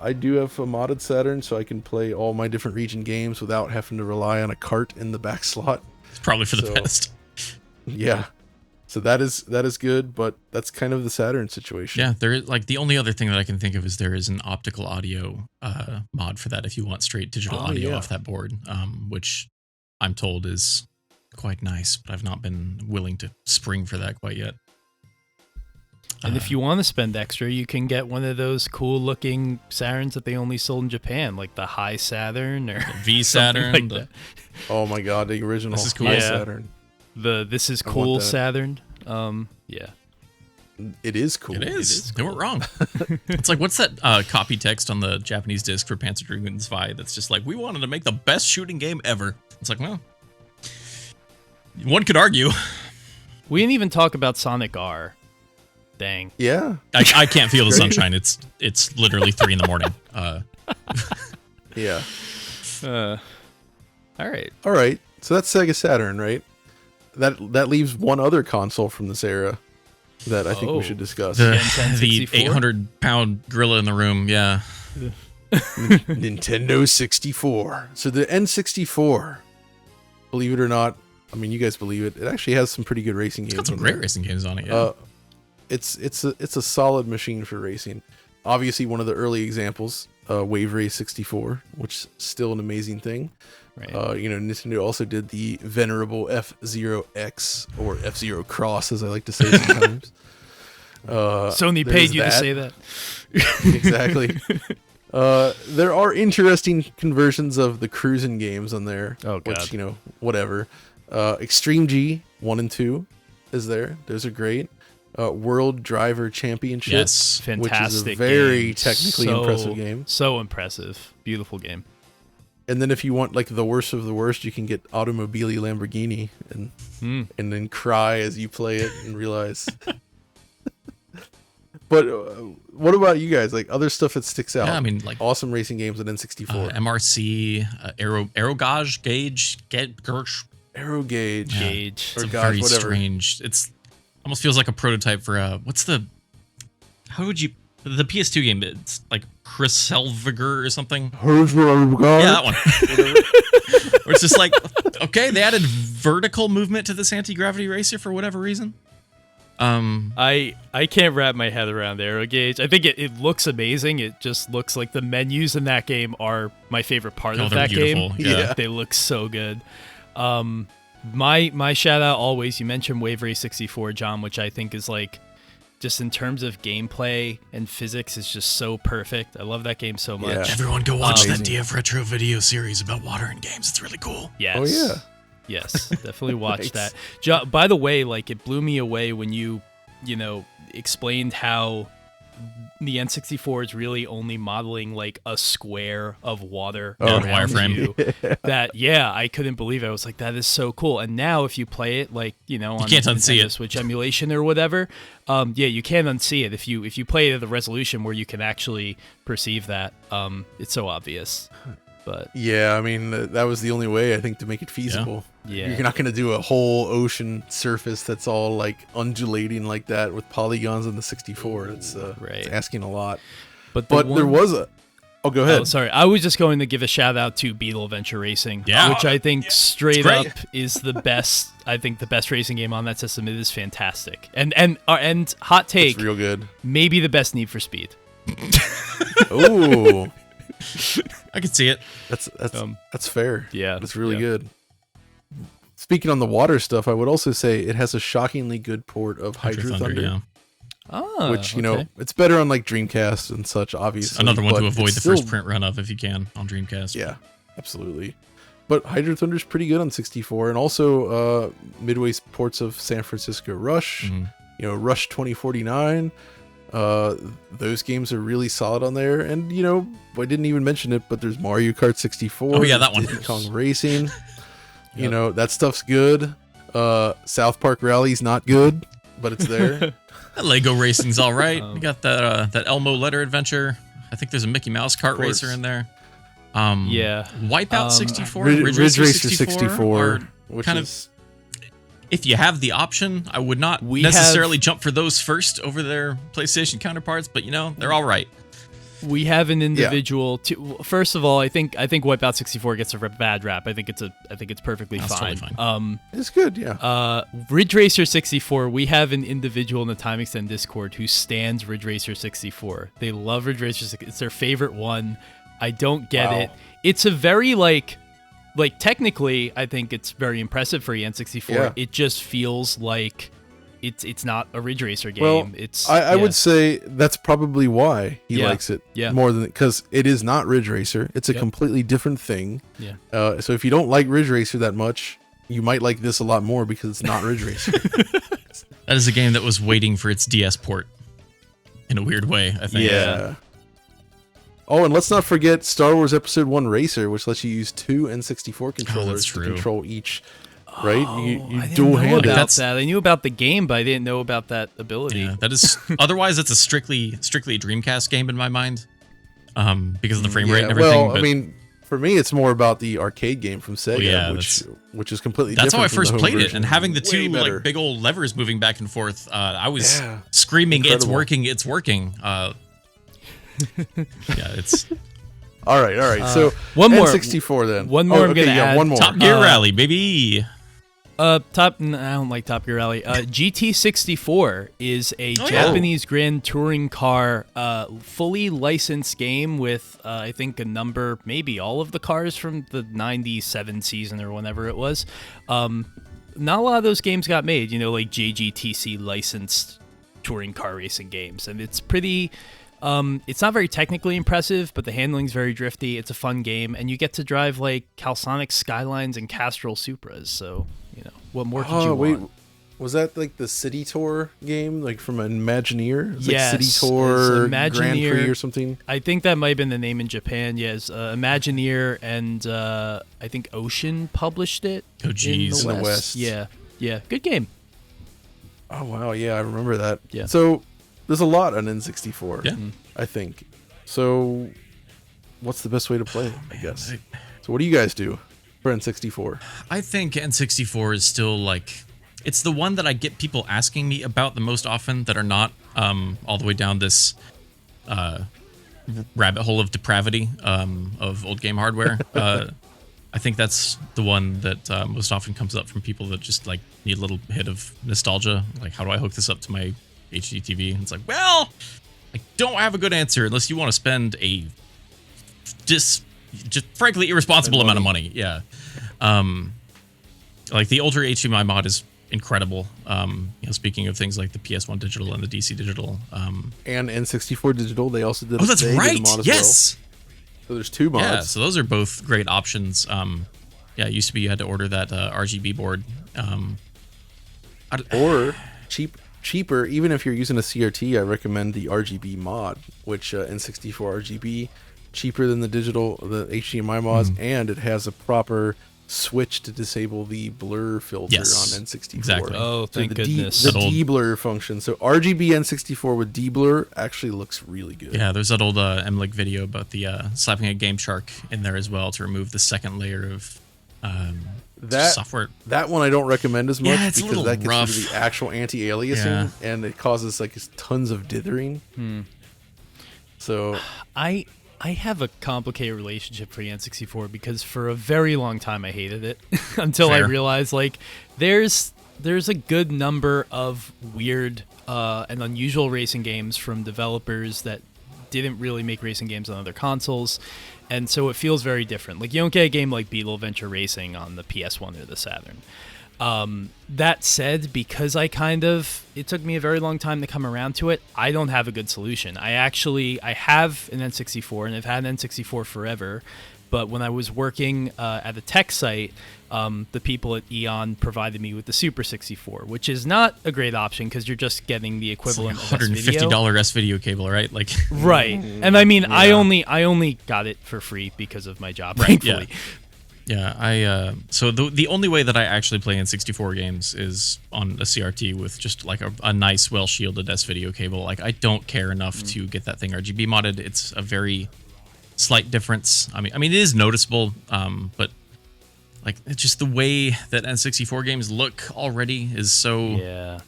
I do have a modded Saturn, so I can play all my different region games without having to rely on a cart in the back slot. It's probably for the best. Yeah. So that is good, but that's kind of the Saturn situation. Yeah, there is like the only other thing that I can think of is there is an optical audio mod for that if you want straight digital audio off that board, which I'm told is quite nice, but I've not been willing to spring for that quite yet. And if you want to spend extra, you can get one of those cool-looking Saturns that they only sold in Japan, like the Hi Saturn or the V Saturn. Like that. Oh my God, the original Hi Saturn. This is cool Saturn. It is cool. It is. They weren't wrong. It's like, what's that copy text on the Japanese disc for Panzer Dragoon Zwei that's just like, we wanted to make the best shooting game ever. It's like, well, one could argue. We didn't even talk about Sonic R. Dang. Yeah. I can't feel the sunshine. It's literally 3 a.m. Yeah. All right. So that's Sega Saturn, right? That leaves one other console from this era that I think we should discuss. The 800-pound gorilla in the room, yeah. Nintendo 64. So the N64, believe it or not, I mean, you guys believe it, it actually has some pretty good racing games. It's got some great racing games on it, yeah. It's a solid machine for racing. Obviously, one of the early examples, Wave Race 64, which is still an amazing thing. Right. Nintendo also did the venerable F-Zero X, or F-Zero Cross, as I like to say sometimes. Sony paid you to say that. Exactly. There are interesting conversions of the cruising games on there. Oh, God. Which, whatever. Extreme G 1 and 2 is there. Those are great. World Driver Championship. Yes, fantastic. Which is a very game. technically impressive game. So impressive. Beautiful game. And then if you want like the worst of the worst, you can get Automobili Lamborghini and then cry as you play it and realize. But what about you guys? Like other stuff that sticks out? Yeah, I mean, like awesome racing games on N64. MRC, Aero Gauge, Aero Gauge. Gauge. It's very strange. It's almost feels like a prototype for the PS2 game? It's like Chris Selviger or something. Yeah, that one. Where it's just like, okay, they added vertical movement to this anti-gravity racer for whatever reason. I can't wrap my head around Aero Gauge. I think it looks amazing. It just looks like the menus in that game are my favorite part of that game. Yeah. They look so good. My shout out always, you mentioned Wave Race 64, John, which I think is like, just in terms of gameplay and physics, is just so perfect. I love that game so much. Yeah. Everyone go watch that DF Retro video series about water and games. It's really cool. Yes. Oh, yeah. Yes, definitely watch that. By the way, like it blew me away when you explained how the N64 is really only modeling like a square of water around wireframe. You. I couldn't believe it. I was like, that is so cool. And now if you play it like, on you can't unsee it. Switch emulation or whatever, you can't unsee it. If you play it at the resolution where you can actually perceive that, it's so obvious. But yeah, I mean that was the only way I think to make it feasible. Yeah. You're not going to do a whole ocean surface that's all like undulating like that with polygons in the 64. It's asking a lot. But there was a. Oh, go ahead. Oh, sorry. I was just going to give a shout out to Beetle Adventure Racing, Yeah. which I think straight great. up is the best. I think the best racing game on that system. It is fantastic. And hot take, It's real good. maybe the best Need for Speed. Ooh, I can see it. that's fair. Yeah, that's really yeah. good. Speaking on the water stuff, I would also say it has a shockingly good port of Hydro Thunder. Yeah. Oh, Which, you know, it's better on like Dreamcast and such, obviously. Another one but to avoid it's the still- first print run of if you can on Dreamcast. Yeah, absolutely. But Hydro Thunder's pretty good on 64, and also Midway's ports of San Francisco Rush, Mhm. you know, Rush 2049. Those games are really solid on there. And, you know, I didn't even mention it, but there's Mario Kart 64. Oh, yeah, that one. Diddy Kong Racing. You Yep. know, that stuff's good. South Park Rally's not good, but it's there. That Lego Racing's all right. We got that Elmo Letter Adventure. I think there's a Mickey Mouse kart course. racer in there. Yeah. Wipeout 64, Ridge Racer 64, are which kind is... if you have the option, I would not We necessarily jump for those first over their PlayStation counterparts, but you know, they're all right. We have an individual. First of all, I think Wipeout 64 gets a bad rap. I think it's perfectly That's fine. totally fine. It's good, yeah. Ridge Racer 64. We have an individual in the Time Extend Discord who stands Ridge Racer 64. They love Ridge Racer 64. It's their favorite one. I don't get Wow. it. It's a very like technically, I think it's very impressive for N64. Yeah. It just feels like it's not a Ridge Racer game. Well, I would say that's probably why he Yeah. likes it Yeah. more than because it is not Ridge Racer. It's a Yep. completely different thing. Yeah. So if you don't like Ridge Racer that much, you might like this a lot more because it's not Ridge Racer. That is a game that was waiting for its DS port in a weird way, I think. Yeah. Oh, and let's not forget Star Wars Episode 1 Racer, which lets you use two N64 controllers to true. control each. Right? You I didn't dual know hand about it. that. I knew about the game, but I didn't know about that ability. Yeah, that is. Otherwise, it's a strictly a Dreamcast game in my mind, because of the frame rate and everything. Well, but I mean, for me, it's more about the arcade game from Sega, yeah, which is completely that's different. how I from first the home played it, version. and having the Way two better. like big old levers moving back and forth, I was Yeah. screaming, Incredible. "It's working! It's working!" Yeah, it's All right. So one more. N64 then. One more I'm okay, gonna add. one more. Top Gear Rally, baby. I don't like Top Gear Rally. GT64 is a Oh, yeah. Japanese Grand Touring car, fully licensed game with, I think, a number, maybe all of the cars from the 97 season or whenever it was. Not a lot of those games got made, like JGTC licensed touring car racing games. And it's pretty... it's not very technically impressive, but the handling's very drifty. It's a fun game, and you get to drive like Calsonic Skylines and Castrol Supras. So, what more could you want? Was that like the City Tour game, like from Imagineer? It's Yes, like City Tour it's Grand Imagineer. Prix or something. I think that might have been the name in Japan. Yes, Imagineer and I think Ocean published it. Oh, geez. in In the the West. West. Yeah, good game. Oh wow, yeah, I remember that. Yeah. So there's a lot on N64. Yeah. I think. So what's the best way to play it, I guess? So what do you guys do for N64? I think N64 is still like, it's the one that I get people asking me about the most often that are not all the way down this rabbit hole of depravity of old game hardware. I think that's the one that most often comes up from people that just like need a little hit of nostalgia. Like, how do I hook this up to my HD TV? And it's like, well, I don't have a good answer unless you want to spend a just frankly irresponsible amount of money. Yeah. Like the Ultra HDMI mod is incredible. Speaking of things like the PS1 digital and the DC digital. And N64 digital, they also did. Oh, that's they did a right. mod as Yes. well. So there's two mods. Yeah. So those are both great options. Yeah, it used to be you had to order that RGB board. Or cheaper, even if you're using a CRT, I recommend the RGB mod, which N64 RGB, cheaper than the HDMI mods, and it has a proper switch to disable the blur filter on N64. Exactly. Oh, thank goodness. The de-blur function. So RGB N64 with de-blur actually looks really good. Yeah, there's that old MLiG video about the slapping a Game Shark in there as well to remove the second layer of software. That one I don't recommend as much it's because that gets rough. rid of the actual anti-aliasing and it causes like tons of dithering. So I have a complicated relationship for the N64 because for a very long time I hated it until I realized like there's a good number of weird and unusual racing games from developers that didn't really make racing games on other consoles, and so it feels very different. Like you don't get a game like Beetle Adventure Racing on the PS1 or the Saturn. That said, because it took me a very long time to come around to it, I don't have a good solution. I have an N64 and I've had an N64 forever, but when I was working at a tech site, the people at Eon provided me with the Super 64, which is not a great option because you're just getting the equivalent of $150 S-video cable, right? Like right. And I mean, I only got it for free because of my job, thankfully. Yeah, so the only way that I actually play N64 games is on a CRT with just like a nice, well-shielded S-video cable. Like I don't care enough to get that thing RGB modded. It's a very slight difference. I mean, it is noticeable, but like it's just the way that N64 games look already is so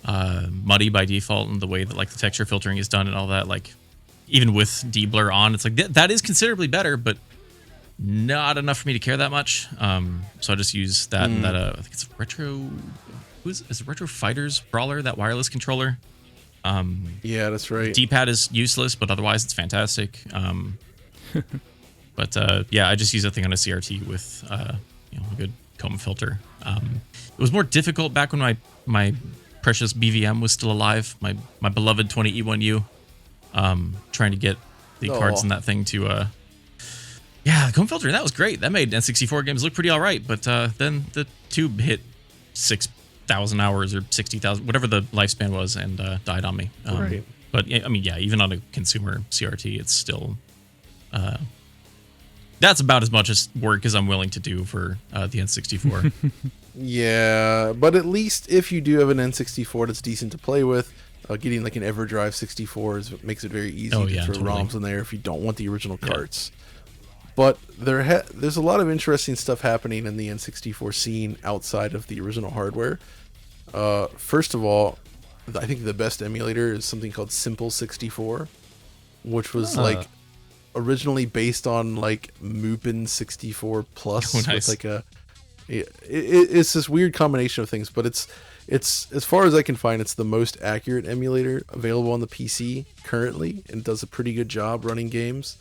muddy by default, and the way that like the texture filtering is done and all that. Like even with de-blur on, it's like that is considerably better, but not enough for me to care that much. So I just use that and that. I think it's Retro. Is it Retro Fighters Brawler? That wireless controller. Yeah, that's right. D-pad is useless, but otherwise it's fantastic. But I just use that thing on a CRT with a good comb filter. It was more difficult back when my precious BVM was still alive. My beloved 20E1U. Trying to get the cards in that thing to. Yeah, the comb filter, that was great. That made N64 games look pretty all right, but then the tube hit 6,000 hours or 60,000, whatever the lifespan was, and died on me. Right. But, I mean, even on a consumer CRT, it's still... that's about as much as work as I'm willing to do for the N64. Yeah, but at least if you do have an N64 that's decent to play with, getting like an EverDrive 64 makes it very easy to throw ROMs in there if you don't want the original carts. But there's a lot of interesting stuff happening in the N64 scene outside of the original hardware. First of all, I think the best emulator is something called Simple 64, which was like originally based on like Mupen 64 Plus. Oh, nice. With like it's this weird combination of things, but it's as far as I can find, it's the most accurate emulator available on the PC currently, and does a pretty good job running games.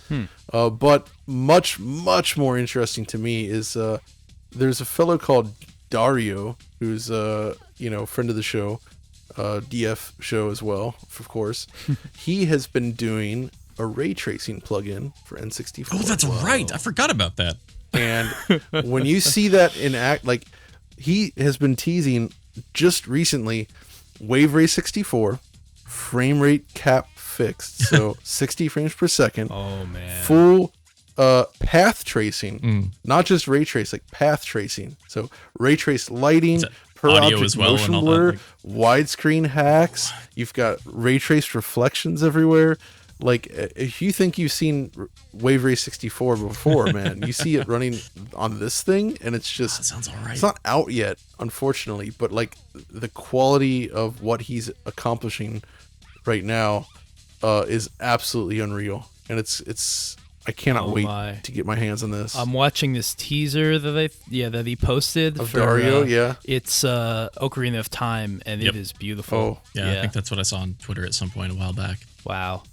But much more interesting to me is there's a fellow called Dario who's friend of the show, DF show as well, of course. He has been doing a ray tracing plugin for N64. Oh, that's right. I forgot about that. And when you see that in act, like he has been teasing just recently, Wave Ray 64, frame rate cap fixed, so 60 frames per second. Oh man. Full path tracing, not just ray trace, like path tracing. So ray trace lighting, per object as well, motion and all blur, that, widescreen hacks. You've got ray traced reflections everywhere. Like, if you think you've seen Wave Ray 64 before, man, you see it running on this thing, and it's just... That sounds all right. It's not out yet, unfortunately, but, like, the quality of what he's accomplishing right now is absolutely unreal. And it's I cannot wait to get my hands on this. I'm watching this teaser that he posted of for Dario. It's Ocarina of Time, and it is beautiful. Oh, yeah, I think that's what I saw on Twitter at some point a while back. Wow.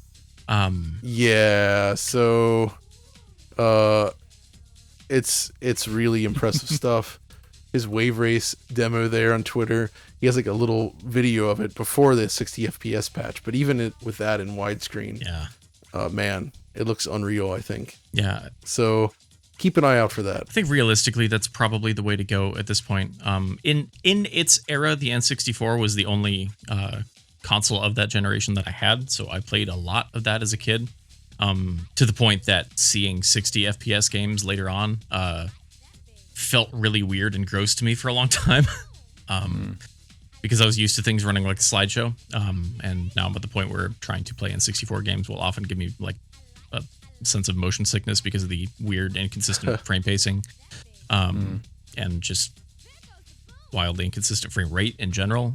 Yeah, so it's really impressive stuff. His Wave Race demo there on Twitter, he has like a little video of it before the 60 FPS patch, but even with that in widescreen, man, it looks unreal, I think. Yeah. So keep an eye out for that. I think realistically, that's probably the way to go at this point. In its era, the N64 was the only console of that generation that I had, so I played a lot of that as a kid, to the point that seeing 60 FPS games later on felt really weird and gross to me for a long time. Because I was used to things running like a slideshow. And now I'm at the point where trying to play N64 games will often give me like a sense of motion sickness because of the weird, inconsistent frame pacing. And just wildly inconsistent frame rate in general.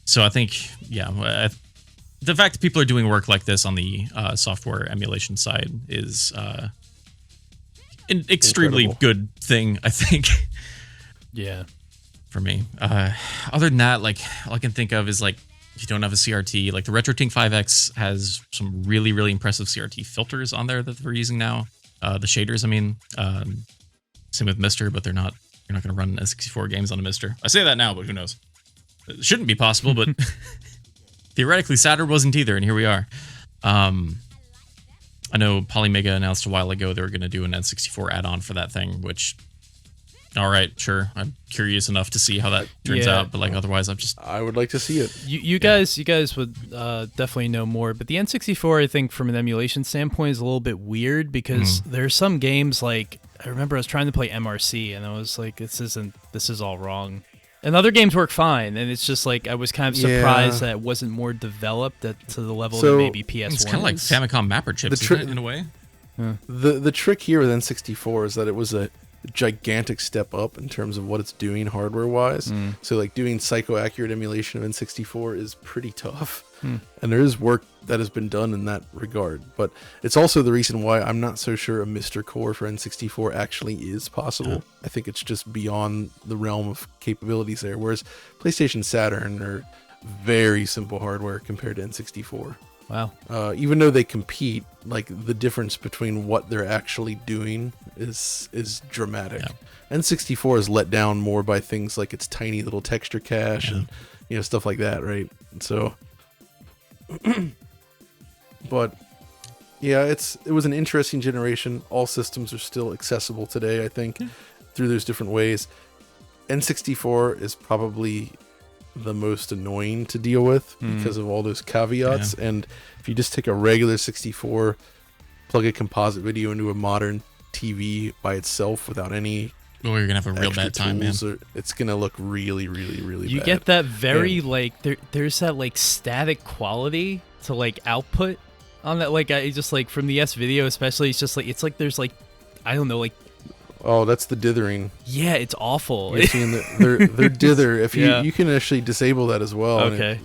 So I think, the fact that people are doing work like this on the software emulation side is an extremely good thing, I think. Yeah. For me. Other than that, like, all I can think of is like, if you don't have a CRT, like the RetroTink 5X has some really, really impressive CRT filters on there that we're using now. The shaders, I mean, same with Mister, but you're not going to run N64 games on a Mister. I say that now, but who knows? It shouldn't be possible, but theoretically Saturn wasn't either, and here we are. I know Polymega announced a while ago they were going to do an N64 add-on for that thing, which, all right, sure. I'm curious enough to see how that turns out, but like otherwise, I would like to see it. You guys would definitely know more, but the N64, I think, from an emulation standpoint, is a little bit weird because there's some games like I remember I was trying to play MRC and I was like, this is all wrong. And other games work fine, and it's just like I was kind of surprised that it wasn't more developed to the level that maybe PS1. It's kind of like Famicom mapper chips, isn't it, in a way. The trick here with N64 is that it was a gigantic step up in terms of what it's doing hardware-wise. So like doing psycho-accurate emulation of N64 is pretty tough. And there is work that has been done in that regard. But it's also the reason why I'm not so sure a Mr. Core for N64 actually is possible. I think it's just beyond the realm of capabilities there. Whereas PlayStation Saturn are very simple hardware compared to N64. Wow. Even though they compete, like the difference between what they're actually doing is dramatic. N64 is let down more by things like its tiny little texture cache and stuff like that, right? So but yeah, it was an interesting generation. All systems are still accessible today, I think, through those different ways. N64 is probably the most annoying to deal with because of all those caveats. And if you just take a regular 64, plug a composite video into a modern TV by itself without any you're gonna have a real bad time, man. It's gonna look really, really, really bad. You get that very like there's that like static quality to like output on that, like I just like from the S video especially, it's like there's like I don't know, like, oh, that's the dithering. Yeah, it's awful. You're seeing their dither. If you can actually disable that as well. Okay.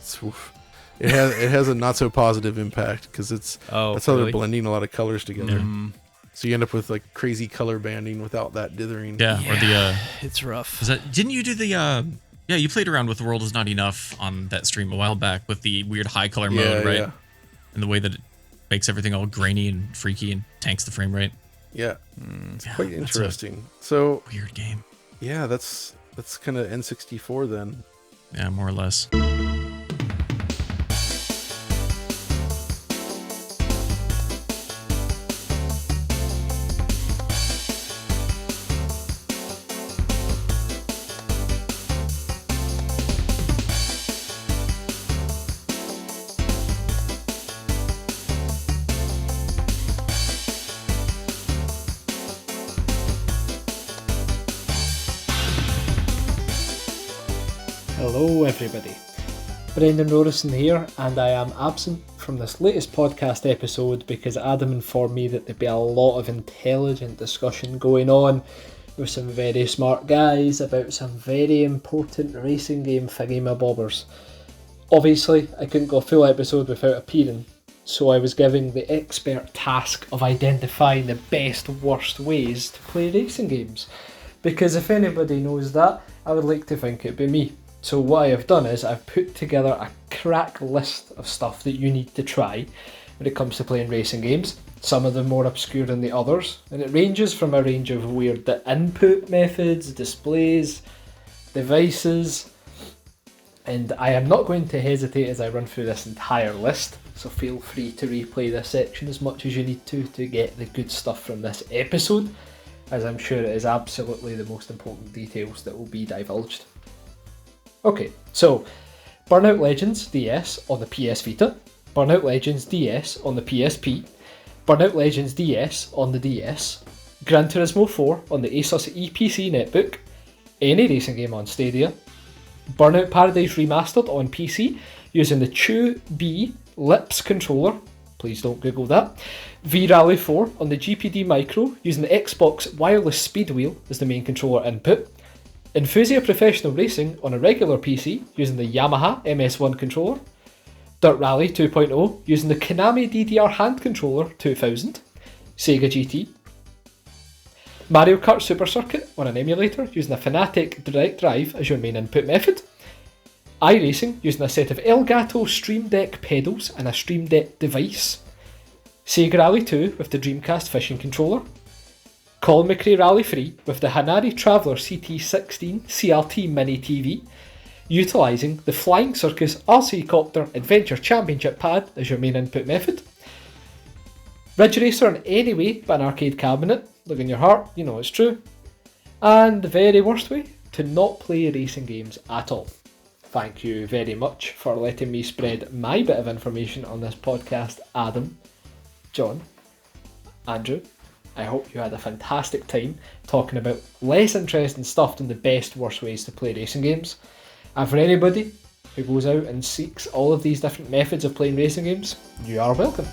It has a not so positive impact because that's how they're blending a lot of colors together. So you end up with like crazy color banding without that dithering. Yeah, or the it's rough. Didn't you do the you played around with The World Is Not Enough on that stream a while back with the weird high color mode, right? Yeah. And the way that it makes everything all grainy and freaky and tanks the frame rate. Yeah. It's quite interesting. So weird game. Yeah, that's kind of N64 then. Yeah, more or less. Hello everybody, Brendan Rorison here, and I am absent from this latest podcast episode because Adam informed me that there'd be a lot of intelligent discussion going on with some very smart guys about some very important racing game thingy-mabobbers. Obviously, I couldn't go a full episode without appearing, so I was given the expert task of identifying the best worst ways to play racing games, because if anybody knows that, I would like to think it'd be me. So what I have done is I've put together a crack list of stuff that you need to try when it comes to playing racing games, some of them more obscure than the others, and it ranges from a range of weird input methods, displays, devices, and I am not going to hesitate as I run through this entire list, so feel free to replay this section as much as you need to get the good stuff from this episode, as I'm sure it is absolutely the most important details that will be divulged. Okay, so Burnout Legends DS on the PS Vita, Burnout Legends DS on the PSP, Burnout Legends DS on the DS, Gran Turismo 4 on the Asus EPC netbook, any racing game on Stadia, Burnout Paradise Remastered on PC using the Chew-B Lips controller, please don't Google that, V-Rally 4 on the GPD Micro using the Xbox wireless speed wheel as the main controller input, Infusia Professional Racing on a regular PC using the Yamaha MS1 controller, Dirt Rally 2.0 using the Konami DDR hand controller 2000, Sega GT, Mario Kart Super Circuit on an emulator using a Fanatec Direct Drive as your main input method, iRacing using a set of Elgato Stream Deck pedals and a Stream Deck device, Sega Rally 2 with the Dreamcast fishing controller, Colin McRae Rally 3 with the Hanari Traveller CT16 CRT Mini TV, utilising the Flying Circus RC Copter Adventure Championship pad as your main input method, Ridge Racer in any way but an arcade cabinet, look in your heart, you know it's true, and the very worst way, to not play racing games at all. Thank you very much for letting me spread my bit of information on this podcast, Adam, John, Andrew. I hope you had a fantastic time talking about less interesting stuff than the best, worst ways to play racing games. And for anybody who goes out and seeks all of these different methods of playing racing games, you are welcome.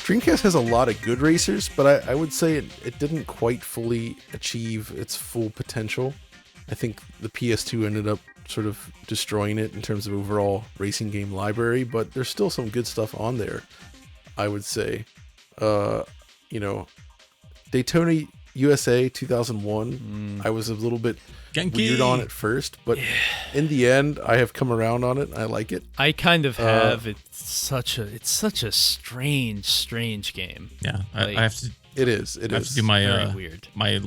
Dreamcast has a lot of good racers, but I would say it didn't quite fully achieve its full potential. I think the PS2 ended up sort of destroying it in terms of overall racing game library, but there's still some good stuff on there, I would say. Daytona USA 2001, I was a little bit weird on at first, but in the end, I have come around on it. I like it. I kind of have. It's such a strange game. Yeah, I have to. It is. I have to do my weird. My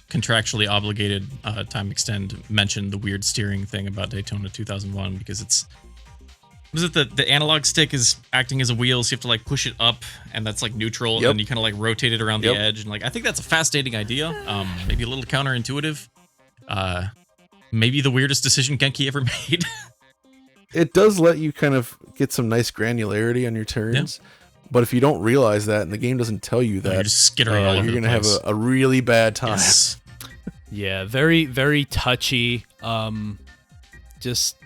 contractually obligated time extend mention the weird steering thing about Daytona 2001 because it's. Was it the analog stick is acting as a wheel, so you have to like push it up, and that's like neutral, and then you kind of like rotate it around the edge, and like I think that's a fascinating idea. Maybe a little counterintuitive. Maybe the weirdest decision Genki ever made. It does let you kind of get some nice granularity on your turns, but if you don't realize that, and the game doesn't tell you that, you're just skittering all over you're the gonna place. have a really bad time. Yes. Yeah, very, very touchy. Just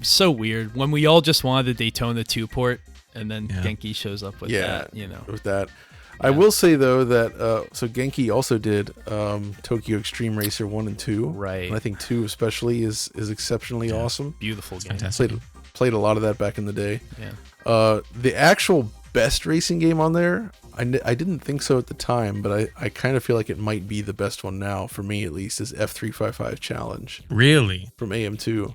so weird. When we all just wanted the Daytona 2 port, and then Genki shows up with that, With that. I will say, though, that so Genki also did Tokyo Extreme Racer 1 and 2. Right. And I think 2 especially is exceptionally awesome. Beautiful game. Fantastic. Played a lot of that back in the day. Yeah. The actual best racing game on there, I didn't think so at the time, but I kind of feel like it might be the best one now, for me at least, is F355 Challenge. Really? From AM2.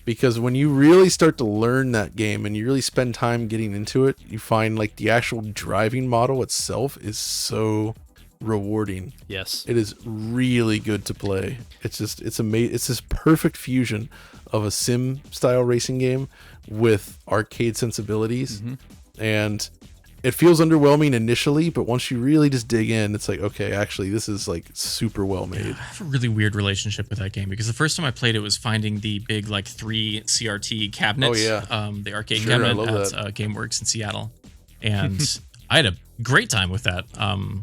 Because when you really start to learn that game and you really spend time getting into it, you find like the actual driving model itself is so rewarding. Yes. It is really good to play. It's amazing. It's this perfect fusion of a sim style racing game with arcade sensibilities. And it feels underwhelming initially, but once you really just dig in, it's like, okay, actually, this is like super well made. I have a really weird relationship with that game because the first time I played it was finding the big like 3 CRT cabinet. Oh, yeah. The arcade Sure, I cabinet love at GameWorks in Seattle, and I had a great time with that.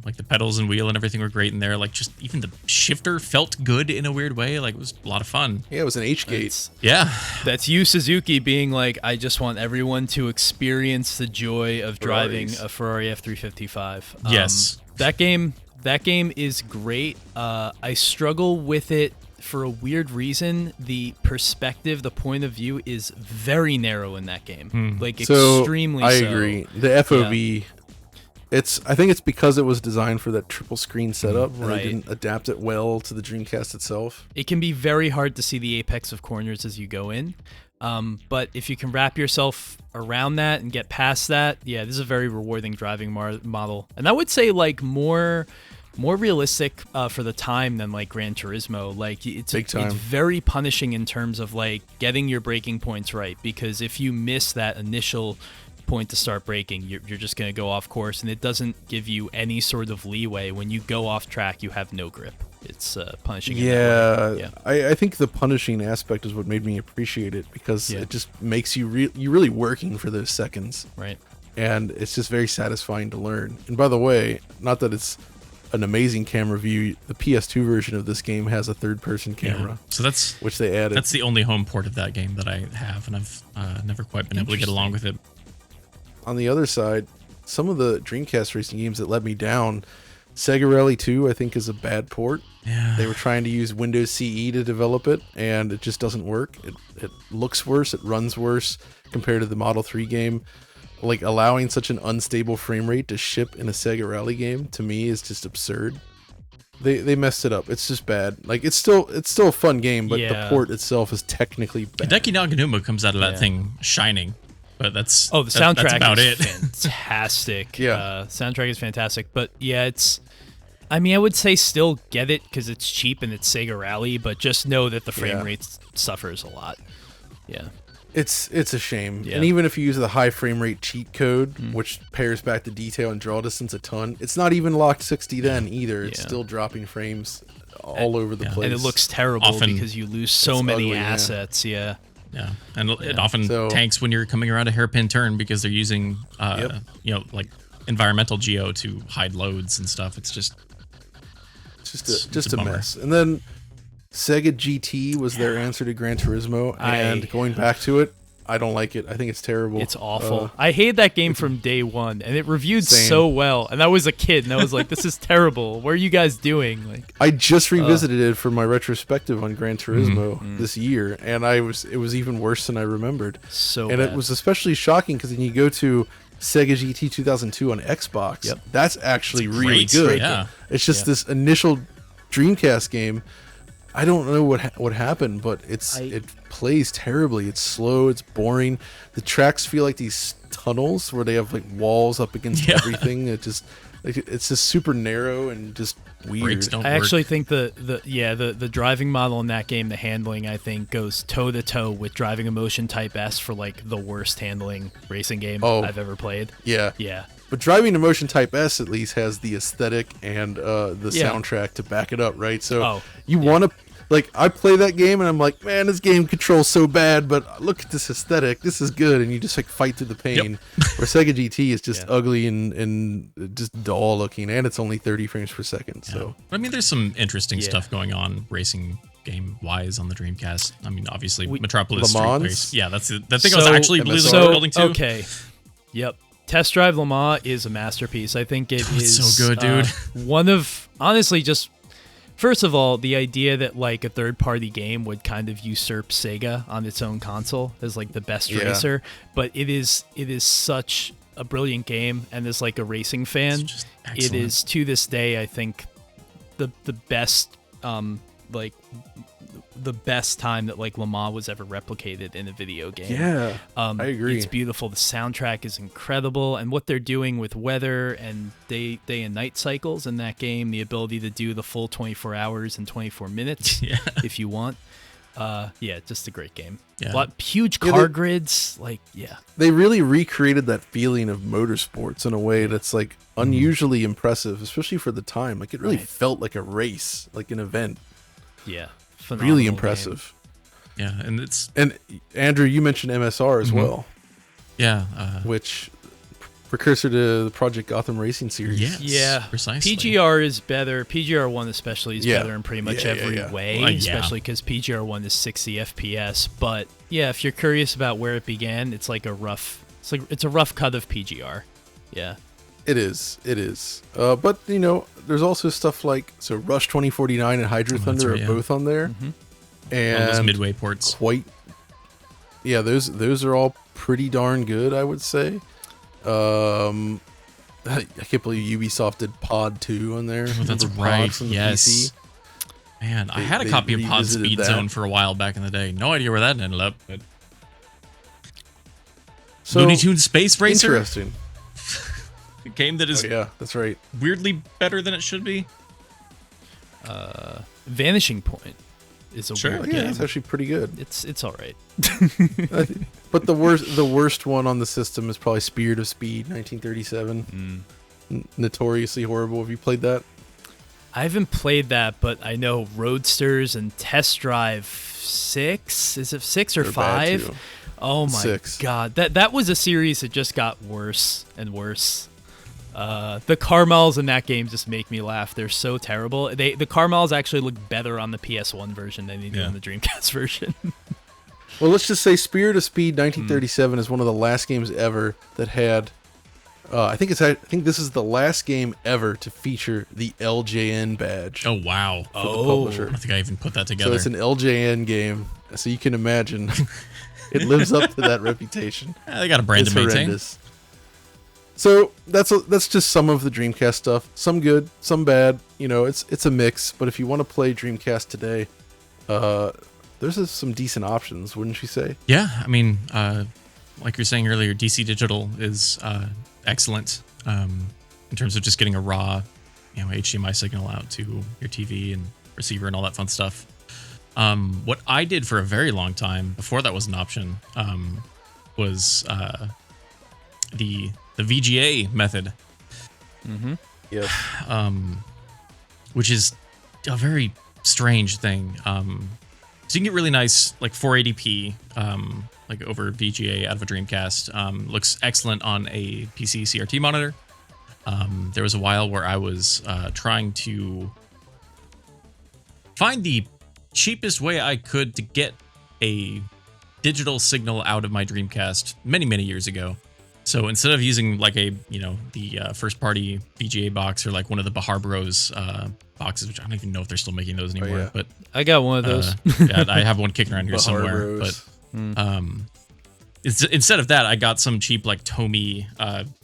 Like the pedals and wheel and everything were great in there. Like just even the shifter felt good in a weird way. Like it was a lot of fun. Yeah, it was an H-gate. Yeah. That's Yu Suzuki being like, I just want everyone to experience the joy of driving a Ferrari F355. Yes. That game is great. I struggle with it for a weird reason. The perspective, the point of view is very narrow in that game. Like extremely I so. agree. The FOV, I think it's because it was designed for that triple screen setup, and they didn't adapt it well to the Dreamcast itself. It can be very hard to see the apex of corners as you go in. But if you can wrap yourself around that and get past that, yeah, this is a very rewarding driving model. And I would say like more realistic for the time than like Gran Turismo. Like it's very punishing in terms of like getting your braking points right, because if you miss that initial point to start braking, you're just going to go off course, and it doesn't give you any sort of leeway. When you go off track, you have no grip. It's punishing. Yeah. I think the punishing aspect is what made me appreciate it, because it just makes you you're really working for those seconds. Right. And it's just very satisfying to learn. And by the way, not that it's an amazing camera view, the PS2 version of this game has a third-person camera. So that's which they added. That's the only home port of that game that I have, and I've never quite been able to get along with it. On the other side, some of the Dreamcast racing games that let me down, Sega Rally 2, I think, is a bad port. Yeah. They were trying to use Windows CE to develop it, and it just doesn't work. It looks worse, it runs worse compared to the Model 3 game. Like, allowing such an unstable frame rate to ship in a Sega Rally game, to me, is just absurd. They messed it up. It's just bad. Like, it's still a fun game, but the port itself is technically bad. Hideki Naganuma comes out of that thing shining. But the soundtrack that's about is it. Fantastic. Yeah. Soundtrack is fantastic. But yeah, I would say still get it because it's cheap and it's Sega Rally, but just know that the frame rate suffers a lot. Yeah. It's a shame. Yeah. And even if you use the high frame rate cheat code, which pairs back the detail and draw distance a ton, it's not even locked 60 then either. It's still dropping frames all over the place. And it looks terrible because you lose so many ugly, assets. Yeah. Yeah, and it often tanks when you're coming around a hairpin turn because they're using, like environmental geo to hide loads and stuff. It's just a mess. And then Sega GT was their answer to Gran Turismo, and going back to it, I don't like it. I think it's terrible. It's awful. I hated that game from day one, and it reviewed so well. And I was a kid, and I was like, "This is terrible. What are you guys doing?" Like, I just revisited it for my retrospective on Gran Turismo this year, and it was even worse than I remembered. It was especially shocking because then you go to Sega GT 2002 on Xbox. Yep. That's actually really great. good. Yeah. It's just this initial Dreamcast game. I don't know what happened, but it plays terribly. It's slow. It's boring. The tracks feel like these tunnels where they have like walls up against everything. It's just super narrow and just weird. I actually think the driving model in that game, the handling, I think goes toe to toe with Driving Emotion Type S for like the worst handling racing game I've ever played. Yeah. Yeah. But Driving Emotion Type S at least has the aesthetic and the soundtrack to back it up, right? So you want to, like, I play that game and I'm like, man, this game controls so bad, but look at this aesthetic. This is good. And you just like fight through the pain. Where Sega GT is just ugly and just dull looking, and it's only 30 frames per second. Yeah. So I mean, there's some interesting stuff going on racing game wise on the Dreamcast. I mean, obviously Metropolis Le Mans? Street Race. Yeah, that's the thing I was actually building to. Okay. Yep. Test Drive Le Mans is a masterpiece. I think it is so good, dude. One of, honestly, just first of all, the idea that like a third-party game would kind of usurp Sega on its own console as like the best racer, but it is such a brilliant game, and as like a racing fan, it is to this day I think the best the best time that like Le Mans was ever replicated in a video game. Yeah, I agree. It's beautiful. The soundtrack is incredible, and what they're doing with weather and day and night cycles in that game, the ability to do the full 24 hours and 24 minutes if you want. Yeah, just a great game. Yeah. Huge car grids, like, yeah. They really recreated that feeling of motorsports in a way that's like unusually impressive, especially for the time. Like it really felt like a race, like an event. Yeah, really impressive. Yeah, and Andrew, you mentioned MSR as well. Yeah, which precursor to the Project Gotham Racing series. Yes, yeah, precisely. PGR is better. PGR 1 especially is better in pretty much every way, especially because PGR 1 is 60 FPS. But yeah, if you're curious about where it began, it's like a rough cut of PGR. Yeah. It is. But there's also stuff like Rush 2049 and Hydro Thunder are both on there, and those midway ports. Those are all pretty darn good, I would say. I can't believe Ubisoft did Pod 2 on there. Oh, that's right. Yes. PC? Man, I had a copy of Pod Speed Zone for a while back in the day. No idea where that ended up. But Looney Tunes Space Racer. Interesting. A game that is that's right. Weirdly better than it should be. Vanishing Point is a weird game. It's actually pretty good. It's all right. But the worst one on the system is probably Spirit of Speed 1937. Notoriously horrible. Have you played that? I haven't played that, but I know Roadsters and Test Drive 6. Is it 6 or 5? Oh my god. That was a series that just got worse and worse. The car models in that game just make me laugh. They're so terrible. The car models actually look better on the PS1 version than they do on the Dreamcast version. Well, let's just say Spirit of Speed 1937 is one of the last games ever that had. I think this is the last game ever to feature the LJN badge. Oh wow! For the publisher. I don't think I even put that together. So it's an LJN game. So you can imagine it lives up to that reputation. They got a brand to maintain. Horrendous. So that's just some of the Dreamcast stuff. Some good, some bad. It's a mix. But if you want to play Dreamcast today, there's some decent options, wouldn't you say? Yeah, I mean, like you were saying earlier, DC Digital is excellent in terms of just getting a raw, HDMI signal out to your TV and receiver and all that fun stuff. What I did for a very long time before that was an option was the VGA method. Yes. Which is a very strange thing. So you can get really nice, like 480p, like over VGA out of a Dreamcast. Looks excellent on a PC CRT monitor. There was a while where I was trying to find the cheapest way I could to get a digital signal out of my Dreamcast many, many years ago. So instead of using like the first party VGA box or like one of the Bahar Bros boxes, which I don't even know if they're still making those anymore, but I got one of those. I have one kicking around here somewhere. Bros. But instead of that, I got some cheap like Tomy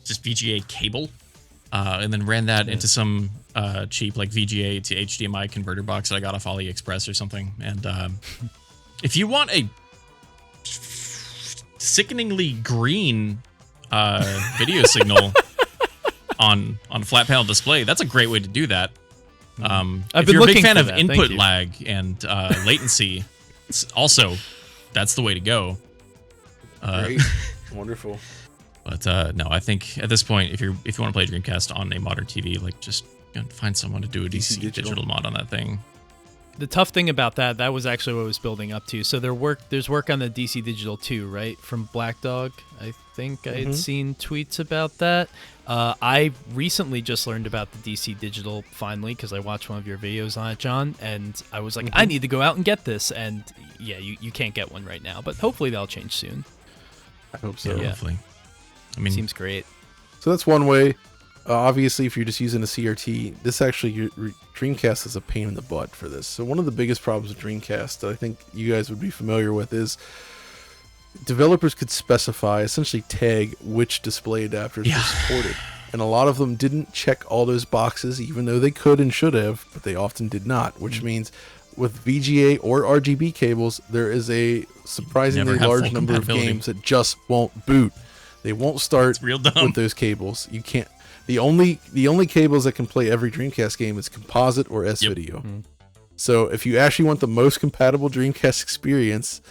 just VGA cable, and then ran that into some cheap like VGA to HDMI converter box that I got off AliExpress or something. And if you want a sickeningly green video signal on a flat panel display, that's a great way to do that. If you're a big fan of input lag and latency, that's the way to go. Great. Wonderful. But no, I think at this point, if you want to play Dreamcast on a modern TV, like just find someone to do a DC digital mod on that thing. The tough thing about that was actually what I was building up to. So there's work on the DC Digital 2, right? From Black Dog. I think I had seen tweets about that. I recently just learned about the DC Digital finally because I watched one of your videos on it, John, and I was like, I need to go out and get this. And yeah, you can't get one right now, but hopefully that'll change soon. I hope so. Yeah, hopefully. I mean, seems great. So that's one way. Obviously, if you're just using a CRT, this actually, your Dreamcast is a pain in the butt for this. So one of the biggest problems with Dreamcast that I think you guys would be familiar with is developers could specify, essentially tag which display adapters were supported. And a lot of them didn't check all those boxes, even though they could and should have, but they often did not, which means with VGA or RGB cables, there is a surprisingly large number of games that just won't boot. They won't start with those cables. You can't. The only cables that can play every Dreamcast game is composite or S-Video. So if you actually want the most compatible Dreamcast experience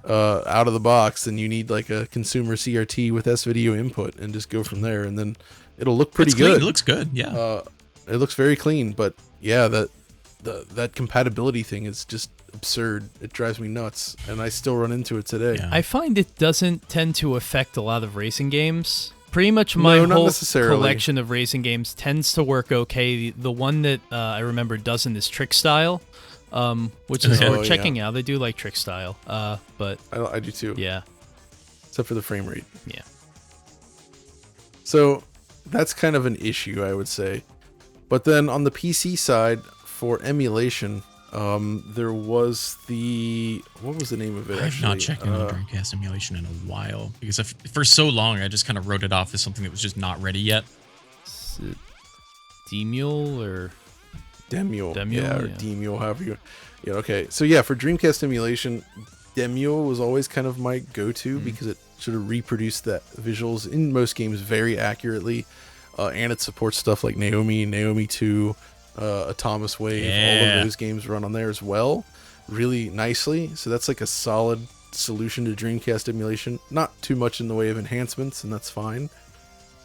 out of the box, then you need like a consumer CRT with S-video input and just go from there, and then it'll look pretty good. Clean. It looks good, yeah. It looks very clean, but yeah, that compatibility thing is just absurd. It drives me nuts, and I still run into it today. Yeah. I find it doesn't tend to affect a lot of racing games. Pretty much my whole collection of racing games tends to work okay. The one that I remember doesn't is Trick Style, which is worth checking out. They do like Trick Style, but I do too. Yeah, except for the frame rate. Yeah. So that's kind of an issue, I would say. But then on the PC side for emulation, there was what was the name of it? I've not checked into Dreamcast emulation in a while because for so long I just kind of wrote it off as something that was just not ready yet. Is it Demule or Demule? Yeah, or Demule, however you. Yeah, okay. So yeah, for Dreamcast emulation, Demule was always kind of my go-to because it sort of reproduced the visuals in most games very accurately, and it supports stuff like Naomi 2. Atomus Wave, all of those games run on there as well, really nicely. So that's like a solid solution to Dreamcast emulation. Not too much in the way of enhancements, and that's fine.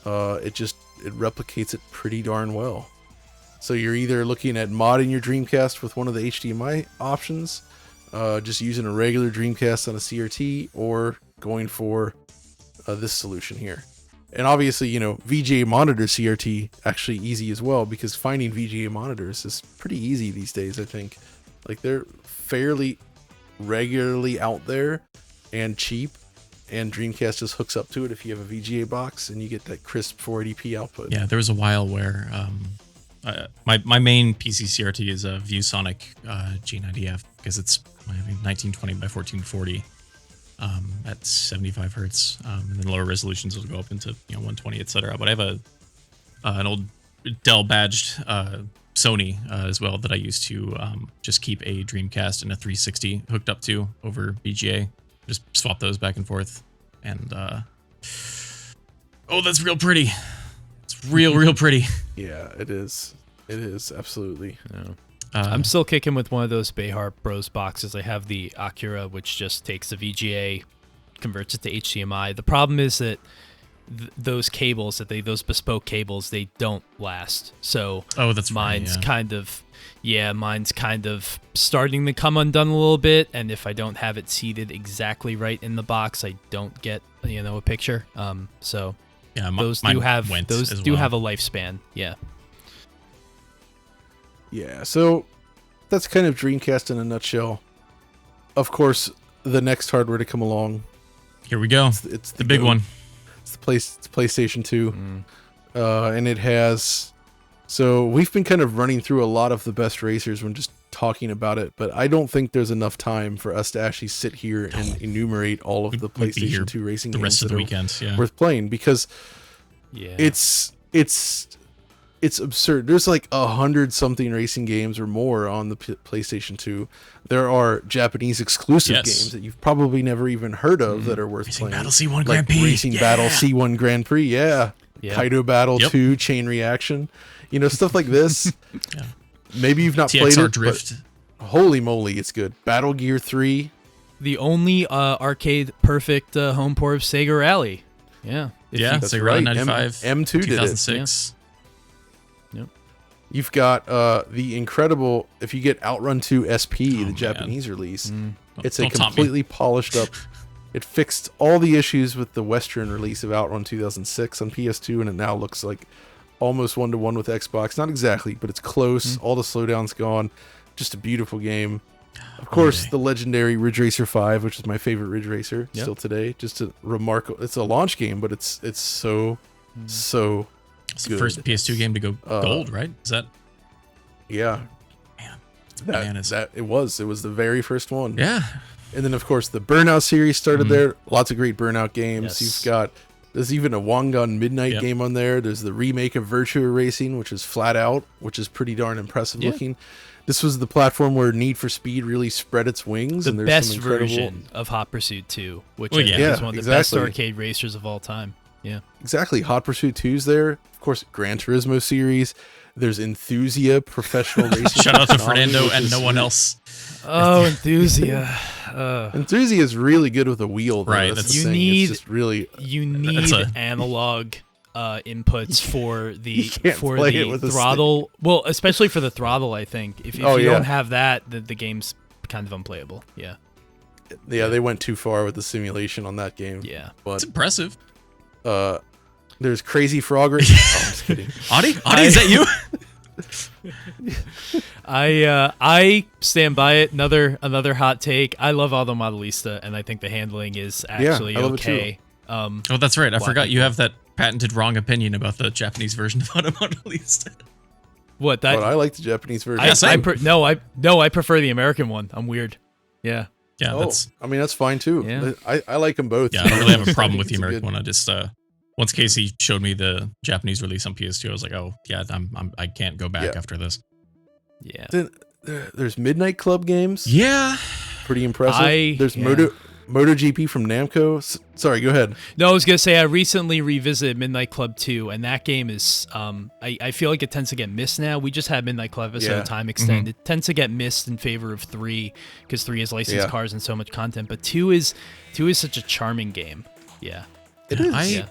It replicates it pretty darn well. So you're either looking at modding your Dreamcast with one of the HDMI options, just using a regular Dreamcast on a CRT, or going for this solution here. And obviously, VGA monitor CRT actually easy as well, because finding VGA monitors is pretty easy these days, I think. Like, they're fairly regularly out there and cheap, and Dreamcast just hooks up to it if you have a VGA box, and you get that crisp 480p output. Yeah, there was a while where my main PC CRT is a ViewSonic G90F, because it's 1920 by 1440. At 75 hertz, and then lower resolutions will go up into 120, etc. But I have an old Dell badged Sony as well that I use to just keep a Dreamcast and a 360 hooked up to over VGA. Just swap those back and forth, and that's real pretty. It's real pretty. Yeah, it is. It is absolutely. Yeah. I'm still kicking with one of those Behar Bros boxes. I have the Acura, which just takes the VGA, converts it to HDMI. The problem is that those cables, those bespoke cables, they don't last. So that's mine's kind of starting to come undone a little bit. And if I don't have it seated exactly right in the box, I don't get a picture. So yeah, those do have a lifespan. Yeah. Yeah, so that's kind of Dreamcast in a nutshell. Of course, the next hardware to come along. Here we go. It's the big one. It's PlayStation 2. And it has... So we've been kind of running through a lot of the best racers when just talking about it, but I don't think there's enough time for us to actually sit here and enumerate all of the PlayStation 2 racing games the rest of the weekend, worth playing, because it's absurd. There's like 100-something racing games or more on the PlayStation 2. There are Japanese exclusive games that you've probably never even heard of that are worth Racing playing. Battle C1 Grand Prix. Racing Battle C1 Grand Prix, Kaido Battle 2, Chain Reaction. Stuff like this. Maybe you've not played it, Drift. but holy moly, it's good. Battle Gear 3. The only arcade perfect home port of Sega Rally. Yeah. That's Sega right. Rally 95. M2 did it. 2006. You've got the incredible, if you get Outrun 2 SP, the Japanese release, it's a completely polished up. It fixed all the issues with the Western release of Outrun 2006 on PS2, and it now looks like almost one-to-one with Xbox. Not exactly, but it's close. All the slowdown's gone. Just a beautiful game. Of course, the legendary Ridge Racer 5, which is my favorite Ridge Racer still today. Just a remarkable... It's a launch game, but it's so It's the first PS2 game to go gold, right? Is that? Yeah. Man, it was the very first one. Yeah. And then, of course, the Burnout series started there. Lots of great Burnout games. Yes. There's even a Wangan Midnight game on there. There's the remake of Virtua Racing, which is Flat Out, which is pretty darn impressive looking. This was the platform where Need for Speed really spread its wings. And there's best some version of Hot Pursuit 2, which is one of the best arcade racers of all time. Yeah. Exactly. Hot Pursuit 2's there. Of course, Gran Turismo series. There's Enthusia Professional Racing. Shout out to Fernando and no one else. Oh, Enthusia. Enthusia is really good with a wheel, though. Right, That's the you thing. need- It's just really You need analog inputs for the can't play it with a throttle. Well, especially for the throttle, I think. If you don't have that, the game's kind of unplayable. Yeah. Yeah, they went too far with the simulation on that game. Yeah. But It's impressive. there's Crazy Frog Racing. Oh, I'm just kidding. Audie, is that you? I stand by it. Another hot take. I love Auto Modelista, and I think the handling is actually I love it okay. Oh, that's right. I forgot you have that patented wrong opinion about the Japanese version of Auto Modelista. What that? But I like the Japanese version. I prefer the American one. I'm weird. Yeah. Yeah, that's that's fine too. Yeah. I like them both. yeah. I don't really have a problem with the It's a American good- one. I just once Casey showed me the Japanese release on PS2, I was like, oh yeah, I can't go back after this. Yeah. Then there's Midnight Club games. Yeah. Pretty impressive. There's MotoGP from Namco. Sorry, go ahead. No, I was gonna say I recently revisited Midnight Club 2, and that game is I feel like it tends to get missed now. We just had Midnight Club episode Time Extend. It tends to get missed in favor of 3 because 3 has licensed cars and so much content, but 2 is such a charming game. Yeah. It is.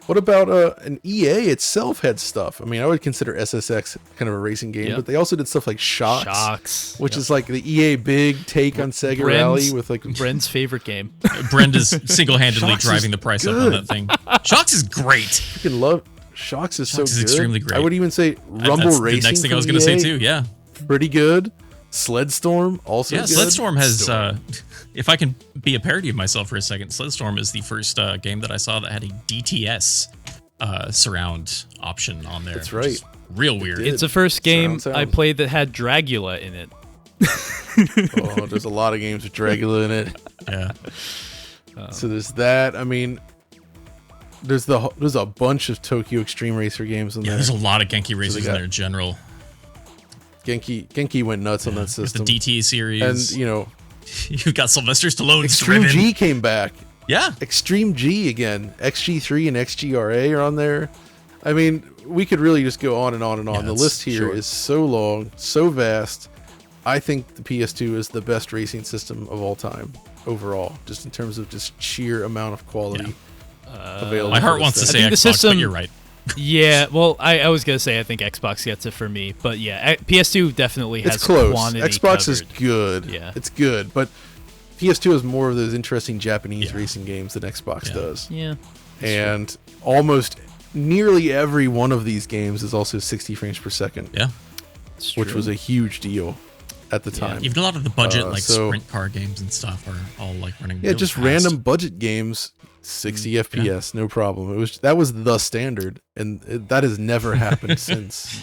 What about an EA itself had stuff? I mean, I would consider SSX kind of a racing game, but they also did stuff like Shocks, which is like the EA big take on Sega Rally with like Brend's favorite game. Brend is single-handedly Shocks driving is the price up on that thing. Shocks is great. freaking love Shocks is Shocks so is good. extremely great. I would even say Rumble That's Racing. the next thing I was going to say too. Yeah. Pretty good. Sledstorm also good. Sledstorm has, if I can be a parody of myself for a second, Sledstorm is the first game that I saw that had a DTS surround option on there. That's right. Real weird. It's the first game Surround I sound. played that had Dragula in it. Oh, there's a lot of games with Dragula in it. Yeah. So there's that. I mean, there's a bunch of Tokyo Extreme Racer games in Yeah, there. there's a lot of Genki racers got- in there in general. Genki went nuts on that With system. the DT series. And You've got Sylvester Stallone's Extreme driven. G came back. Yeah. Extreme G again. XG3 and XGRA are on there. I mean, we could really just go on and on and on. Yeah, The that's list here is short. so long, so vast. I think the PS2 is the best racing system of all time overall, just in terms of just sheer amount of quality available. My heart for wants to this say thing. think the Xbox, system- but you're right. Yeah, well, I was gonna say I think Xbox gets it for me, but yeah, PS2 definitely has It's close. quantity Xbox is covered. good. Yeah. It's good, but PS2 has more of those interesting Japanese racing games than Xbox does. Yeah, And almost nearly every one of these games is also 60 frames per second, Yeah. it's which true. was a huge deal at the time. Even a lot of the budget, like so- sprint car games and stuff, are all like running. Yeah, really just fast. random budget games, 60 FPS, no problem. That was the standard, and that has never happened since.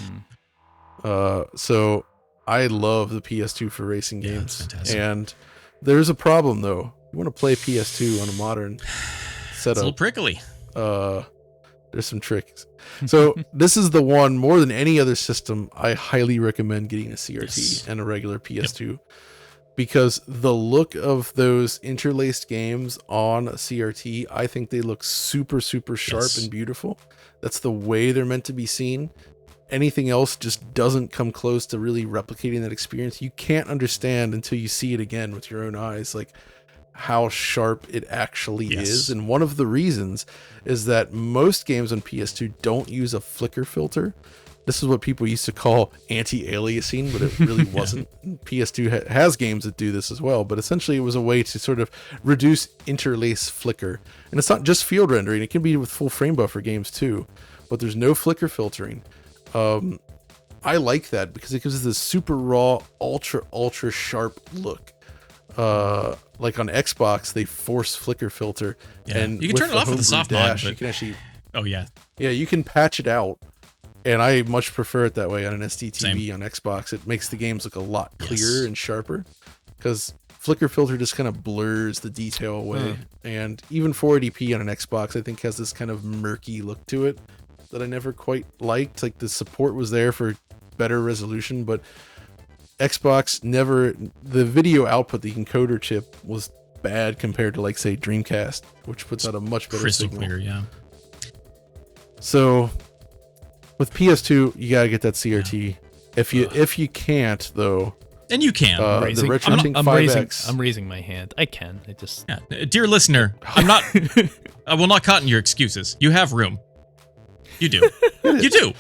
So I love the PS2 for racing Yeah, games, it's fantastic. and there's a problem though. You want to play PS2 on a modern It's a little setup? prickly. There's some tricks. So this is the one more than any other system I highly recommend getting a CRT Yes. and a regular PS2 because the look of those interlaced games on a CRT, I think they look super sharp Yes. and beautiful. That's the way they're meant to be seen. Anything else just doesn't come close to really replicating that experience. You can't understand until you see it again with your own eyes, like how sharp it actually Yes. is. And one of the reasons is that most games on PS2 don't use a flicker filter. This is what people used to call anti-aliasing, but it really wasn't. PS2 has games that do this as well, but essentially it was a way to sort of reduce interlace flicker. And it's not just field rendering, it can be with full frame buffer games too, but there's no flicker filtering. I like that because it gives us this super raw, ultra sharp look. Like on Xbox, they force flicker filter, Yeah. and You can turn it off with the soft mod, You but- can actually, Oh yeah. yeah, you can patch it out, and I much prefer it that way on an SDTV Same. on Xbox. It makes the games look a lot Yes. clearer and sharper because flicker filter just kind of blurs the detail away. And even 480p on an Xbox, I think, has this kind of murky look to it that I never quite liked. Like the support was there for better resolution, but Xbox never, the video output, the encoder chip was bad compared to like say Dreamcast, which puts out a much better Crystal signal. clear. Yeah. So with PS2, you gotta get that CRT. Yeah. If you can't though, and you can. The RetroTink 5X. I'm raising my hand. I can. I just. Yeah. Dear listener, I'm not. I will not cotton your excuses. You have room. You do. You do.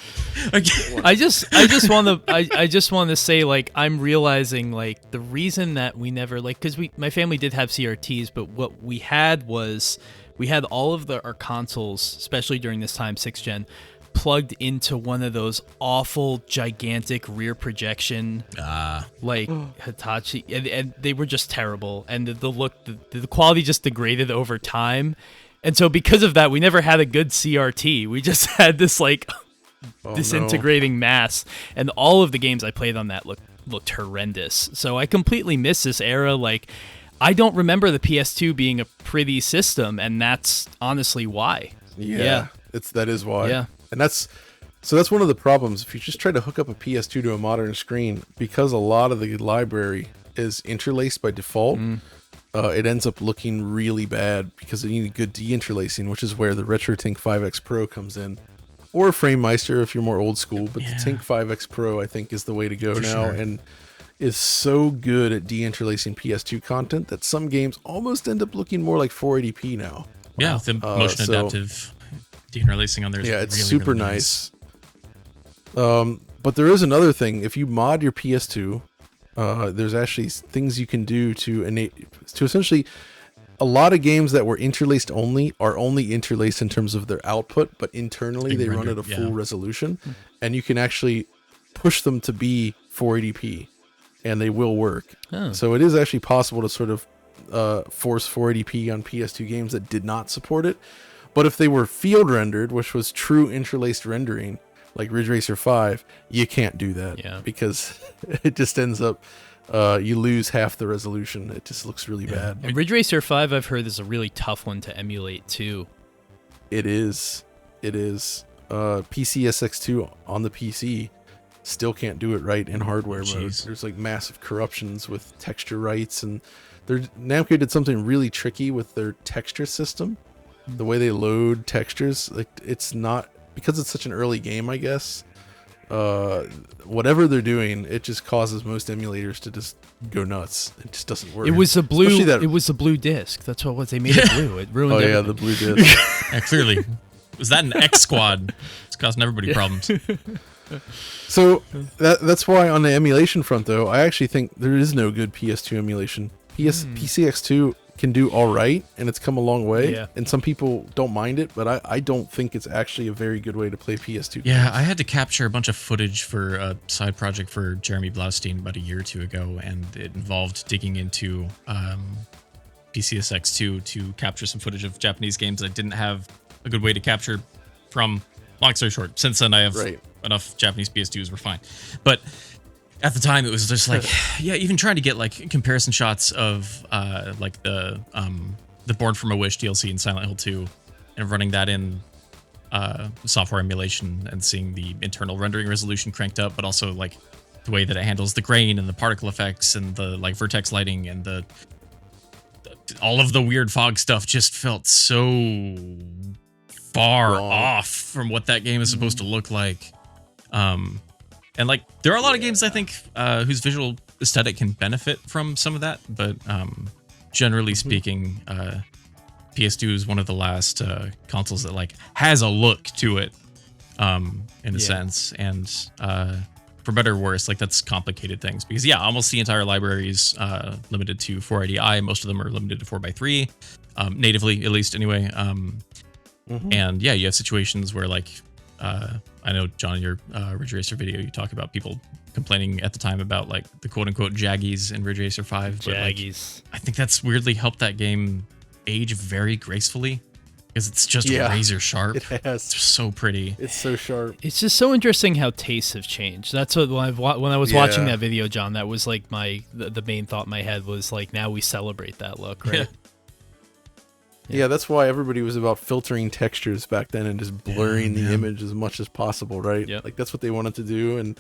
I just want to say, like, I'm realizing, like, the reason that we never, like, because my family did have CRTs, but what we had was we had all of our consoles, especially during this time, 6th gen, plugged into one of those awful gigantic rear projection like Hitachi, and they were just terrible, and the quality just degraded over time. And so because of that, we never had a good CRT. We just had this like disintegrating mass, and all of the games I played on that looked horrendous. So I completely miss this era. Like, I don't remember the PS2 being a pretty system, and that's honestly why. Yeah. That is why. Yeah. And that's one of the problems. If you just try to hook up a PS2 to a modern screen, because a lot of the library is interlaced by default, it ends up looking really bad because you need good deinterlacing, which is where the RetroTink 5X Pro comes in. Or FrameMeister if you're more old school, but the Tink 5X Pro I think is the way to go now, and is so good at deinterlacing PS2 content that some games almost end up looking more like 480p now. Yeah, the motion adaptive deinterlacing on there is it's really, super really nice. But there is another thing. If you mod your PS2, there's actually things you can do to essentially, a lot of games that were interlaced only are only interlaced in terms of their output, but internally they run at a full resolution, and you can actually push them to be 480p, and they will work. So it is actually possible to sort of force 480p on PS2 games that did not support it. But if they were field rendered, which was true interlaced rendering, like Ridge Racer 5, you can't do that because it just ends up you lose half the resolution. It just looks really bad. And Ridge Racer 5, I've heard, is a really tough one to emulate too. It is. PCSX2 on the PC still can't do it right in hardware mode. There's like massive corruptions with texture rights, and Namco did something really tricky with their texture system. The way they load textures, like, it's not, because it's such an early game, I guess, whatever they're doing, it just causes most emulators to just go nuts. It just doesn't work. It was a blue. It was a blue disc. That's what they made it blue. It ruined. Oh everything. The blue disc. Yeah, clearly, was that an X Squad? It's causing everybody problems. So that's why on the emulation front, though, I actually think there is no good PS2 emulation. PCX2 can do all right, and it's come a long way, and some people don't mind it, but I don't think it's actually a very good way to play PS2 games. I had to capture a bunch of footage for a side project for Jeremy Blaustein about a year or two ago, and it involved digging into PCSX2 to capture some footage of Japanese games I didn't have a good way to capture from. Long story short, since then I have enough Japanese PS2s, we're fine. But at the time, it was just like, even trying to get like comparison shots of like the Born from a Wish DLC in Silent Hill 2, and running that in software emulation and seeing the internal rendering resolution cranked up, but also like the way that it handles the grain and the particle effects and the like vertex lighting and the all of the weird fog stuff just felt so far off from what that game is supposed to look like. And like, there are a lot of games I think whose visual aesthetic can benefit from some of that, but generally speaking, PS2 is one of the last consoles that like has a look to it, in a sense, and for better or worse, like that's complicated things because almost the entire library is limited to 480i. Most of them are limited to 4x3, natively at least anyway. And you have situations where like. I know, John, in your Ridge Racer video, you talk about people complaining at the time about like the quote-unquote jaggies in Ridge Racer 5. Jaggies. But, like, I think that's weirdly helped that game age very gracefully because it's just razor sharp. It has. It's so pretty. It's so sharp. It's just so interesting how tastes have changed. That's what when I was watching that video, John, that was like the main thought in my head was like, now we celebrate that look, right? Yeah, that's why everybody was about filtering textures back then and just blurring the image as much as possible, right? Yep. Like that's what they wanted to do, and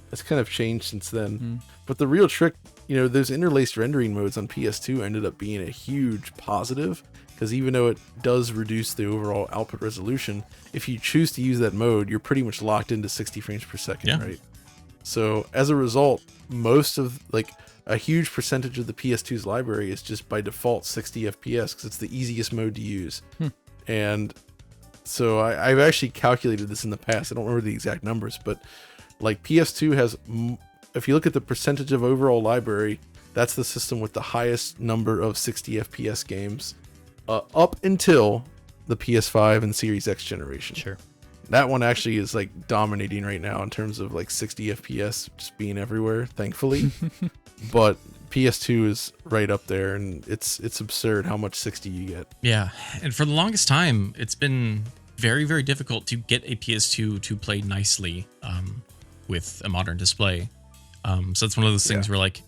that's kind of changed since then. But the real trick, those interlaced rendering modes on PS2 ended up being a huge positive because even though it does reduce the overall output resolution, if you choose to use that mode, you're pretty much locked into 60 frames per second, right? So as a result, most of a huge percentage of the PS2's library is just by default 60 FPS because it's the easiest mode to use. And so I've actually calculated this in the past. I don't remember the exact numbers, but like PS2 has, if you look at the percentage of overall library, that's the system with the highest number of 60 FPS games up until the PS5 and Series X generation. Sure. That one actually is like dominating right now in terms of like 60 FPS just being everywhere, thankfully. But PS2 is right up there, and it's absurd how much 60 you get. Yeah, and for the longest time, it's been very, very difficult to get a PS2 to play nicely with a modern display. So it's one of those things where like,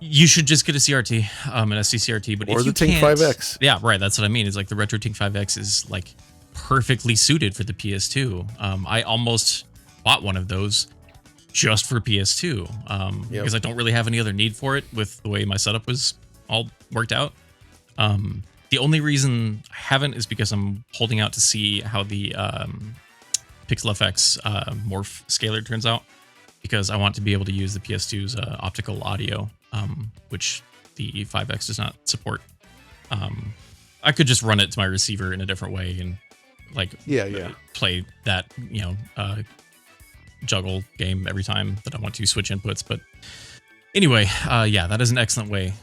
you should just get a CRT, an SC-CRT, but or if the you Ting can't, 5X. Yeah, right. That's what I mean. It's like the Retro Ting 5X is like perfectly suited for the PS2. I almost bought one of those just for PS2 because I don't really have any other need for it with the way my setup was all worked out. The only reason I haven't is because I'm holding out to see how the Pixel FX morph scaler turns out, because I want to be able to use the PS2's optical audio, which the 5X does not support. I could just run it to my receiver in a different way and play that, juggle game every time that I want to switch inputs. But anyway, that is an excellent way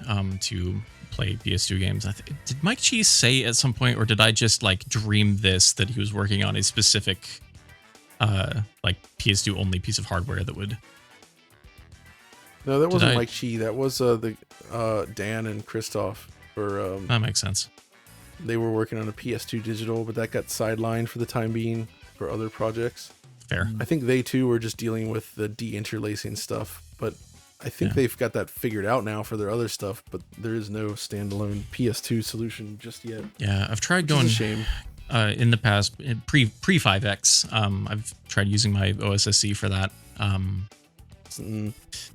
to play PS2 games. Did Mike Cheese say at some point, or did I just like dream this, that he was working on a specific PS2 only piece of hardware that would... No, that wasn't Mike Chi. That was the Dan and Christoph. That makes sense. They were working on a PS2 digital, but that got sidelined for the time being for other projects. Fair. I think they too were just dealing with the de-interlacing stuff, but I think they've got that figured out now for their other stuff, but there is no standalone PS2 solution just yet. Yeah, I've tried going... shame. In the past, pre 5X, I've tried using my OSSC for that.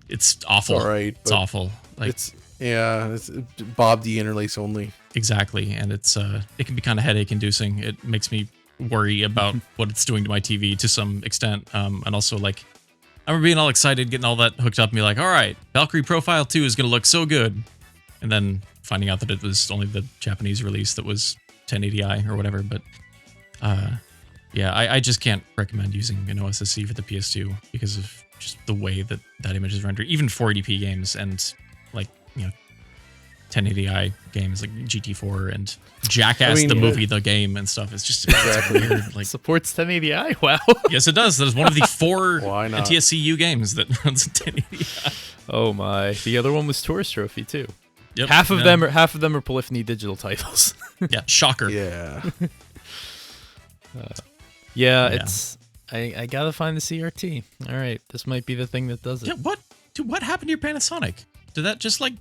It's awful. It's all right. It's awful. Like, it's Bob de-interlace only. Exactly, and it can be kind of headache inducing. It makes me worry about what it's doing to my TV to some extent, and also like I remember being all excited, getting all that hooked up, and be like, all right, Valkyrie Profile 2 is gonna look so good, and then finding out that it was only the Japanese release that was 1080i or whatever. But I just can't recommend using an OSSC for the PS2 because of just the way that image is rendered. Even 480p games and 1080i games like GT4 and Jackass the movie, the game and stuff. It's just exactly weird. Like, supports 1080i. Wow. Yes, it does. That is one of the 4 NTSC-U games that runs 1080i. Oh my! The other one was Tourist Trophy too. Yep, half of them are Polyphony digital titles. Yeah, shocker. Yeah. It's I gotta find the CRT. All right, this might be the thing that does it. Yeah, what happened to your Panasonic? Did that just like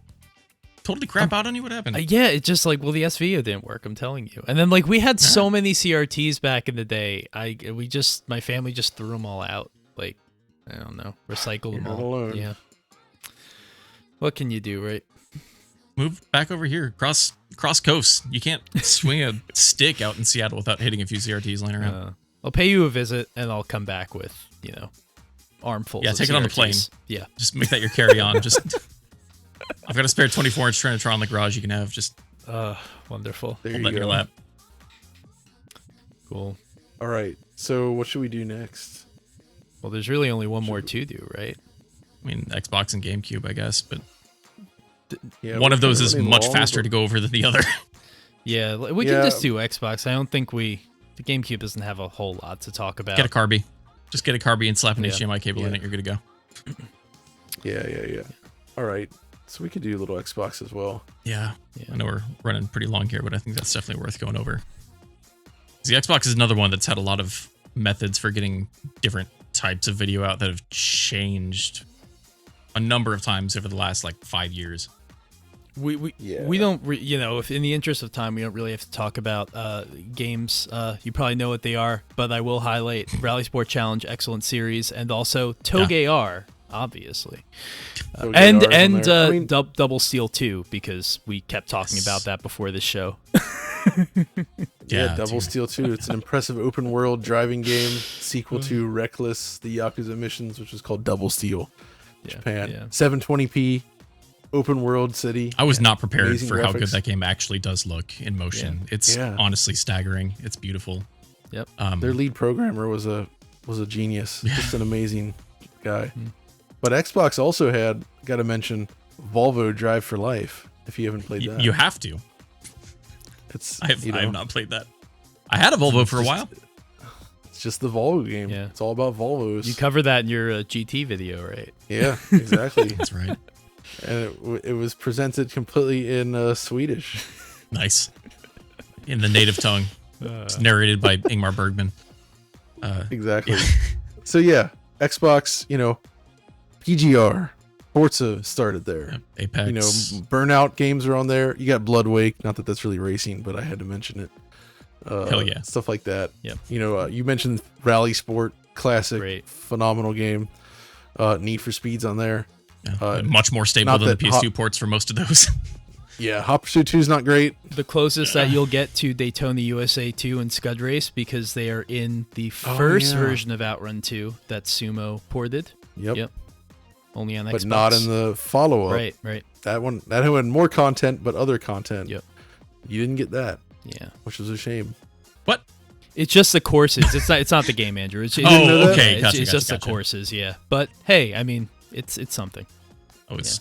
totally crap out on you? What happened? It just the SVO didn't work. I'm telling you. And then we had so many CRTs back in the day. My family just threw them all out. I don't know, recycled them all. Alone. Yeah. What can you do, right? Move back over here, cross coast. You can't swing a stick out in Seattle without hitting a few CRTs laying around. I'll pay you a visit, and I'll come back with armfuls. Yeah, take it on the plane. Yeah, just make that your carry-on. Just, I've got a spare 24-inch Trinitron in the garage. You can have just wonderful. There hold you that in your go. lap. Cool. All right. So what should we do next? Well, there's really only one more to do, right? I mean, Xbox and GameCube, I guess, but Yeah, one of those is running much long, faster but- to go over than the other. Yeah, we can just do Xbox. I don't think the GameCube doesn't have a whole lot to talk about. Get a Carby. Just get a Carby and slap an Yeah. HDMI cable in it. You're good to go. Yeah. All right. So we could do a little Xbox as well. Yeah. I know we're running pretty long here, but I think that's definitely worth going over. The Xbox is another one that's had a lot of methods for getting different types of video out that have changed a number of times over the last 5 years. We don't if in the interest of time we don't really have to talk about games. You probably know what they are, but I will highlight Rally Sport Challenge Excellent Series and also Toge R, obviously. So And GRs on there. I mean, Double Steel 2, because we kept talking about that before this show. yeah, Double Steel 2. It's an impressive open world driving game, sequel to Reckless, the Yakuza missions, which is called Double Steel. Japan. Yeah. 720p, open world city. I was not prepared Amazing for how graphics. good that game actually does look in motion. It's honestly staggering. It's beautiful. Yep. Their lead programmer was a genius. Just an amazing guy. But Xbox also had, got to mention, Volvo Drive for Life. If you haven't played that, You have to. I have not played that. I had a Volvo for a while. It's just the Volvo game. Yeah. It's all about Volvos. You cover that in your GT video, right? Yeah, exactly. That's right. And it was presented completely in Swedish. Nice. In the native tongue. It's narrated by Ingmar Bergman. Exactly. Yeah. So yeah, Xbox, PGR, Forza started there. Apex. Burnout games are on there. You got Blood Wake. Not that that's really racing, but I had to mention it. Hell yeah. Stuff like that. Yep. You mentioned Rally Sport, classic, Great. phenomenal game. Need for Speed's on there. Much more stable than the PS2 ports for most of those. Yeah, Hot Pursuit 2 is not great. The closest that you'll get to Daytona USA 2 and Scud Race, because they are in the first version of Outrun 2 that Sumo ported. Yep. Only on Xbox. But not in the follow-up. Right. That had more content, but other content. Yep. You didn't get that. Yeah. Which was a shame. What? It's just the courses. It's not the game, Andrew. Okay. It's just the courses, yeah. But hey, I mean, it's something.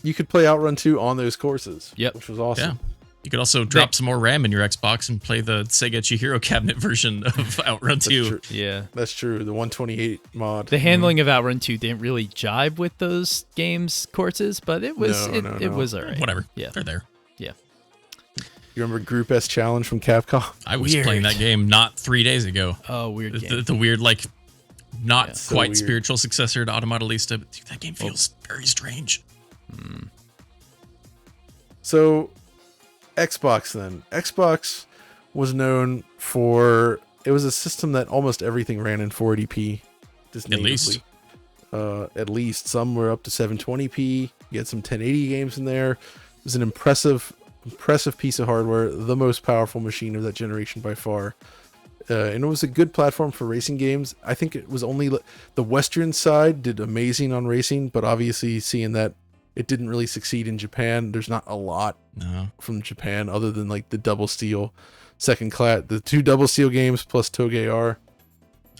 You could play Outrun 2 on those courses. Yep. Which was awesome. Yeah. You could also drop some more RAM in your Xbox and play the Sega Chihiro cabinet version of Outrun 2. Yeah. That's true. The 128 mod. The handling of Outrun 2 didn't really jive with those games courses, but it was it was all right. Whatever. Yeah. They're there. Yeah. You remember Group S Challenge from Capcom? I was playing that game not 3 days ago. Oh, weird game. The weird, not so quite weird. spiritual successor to Automata Lista, but dude, that game feels very strange. So, Xbox then. Xbox was known for, it was a system that almost everything ran in 480p. Just At least. At least. Some were up to 720p. You had some 1080 games in there. It was an impressive piece of hardware. The most powerful machine of that generation by far. And it was a good platform for racing games. I think it was only the Western side did amazing on racing, but obviously seeing that it didn't really succeed in Japan. There's not a lot from Japan other than like the Double Steel, second class, the 2 Double Steel games plus Toge R.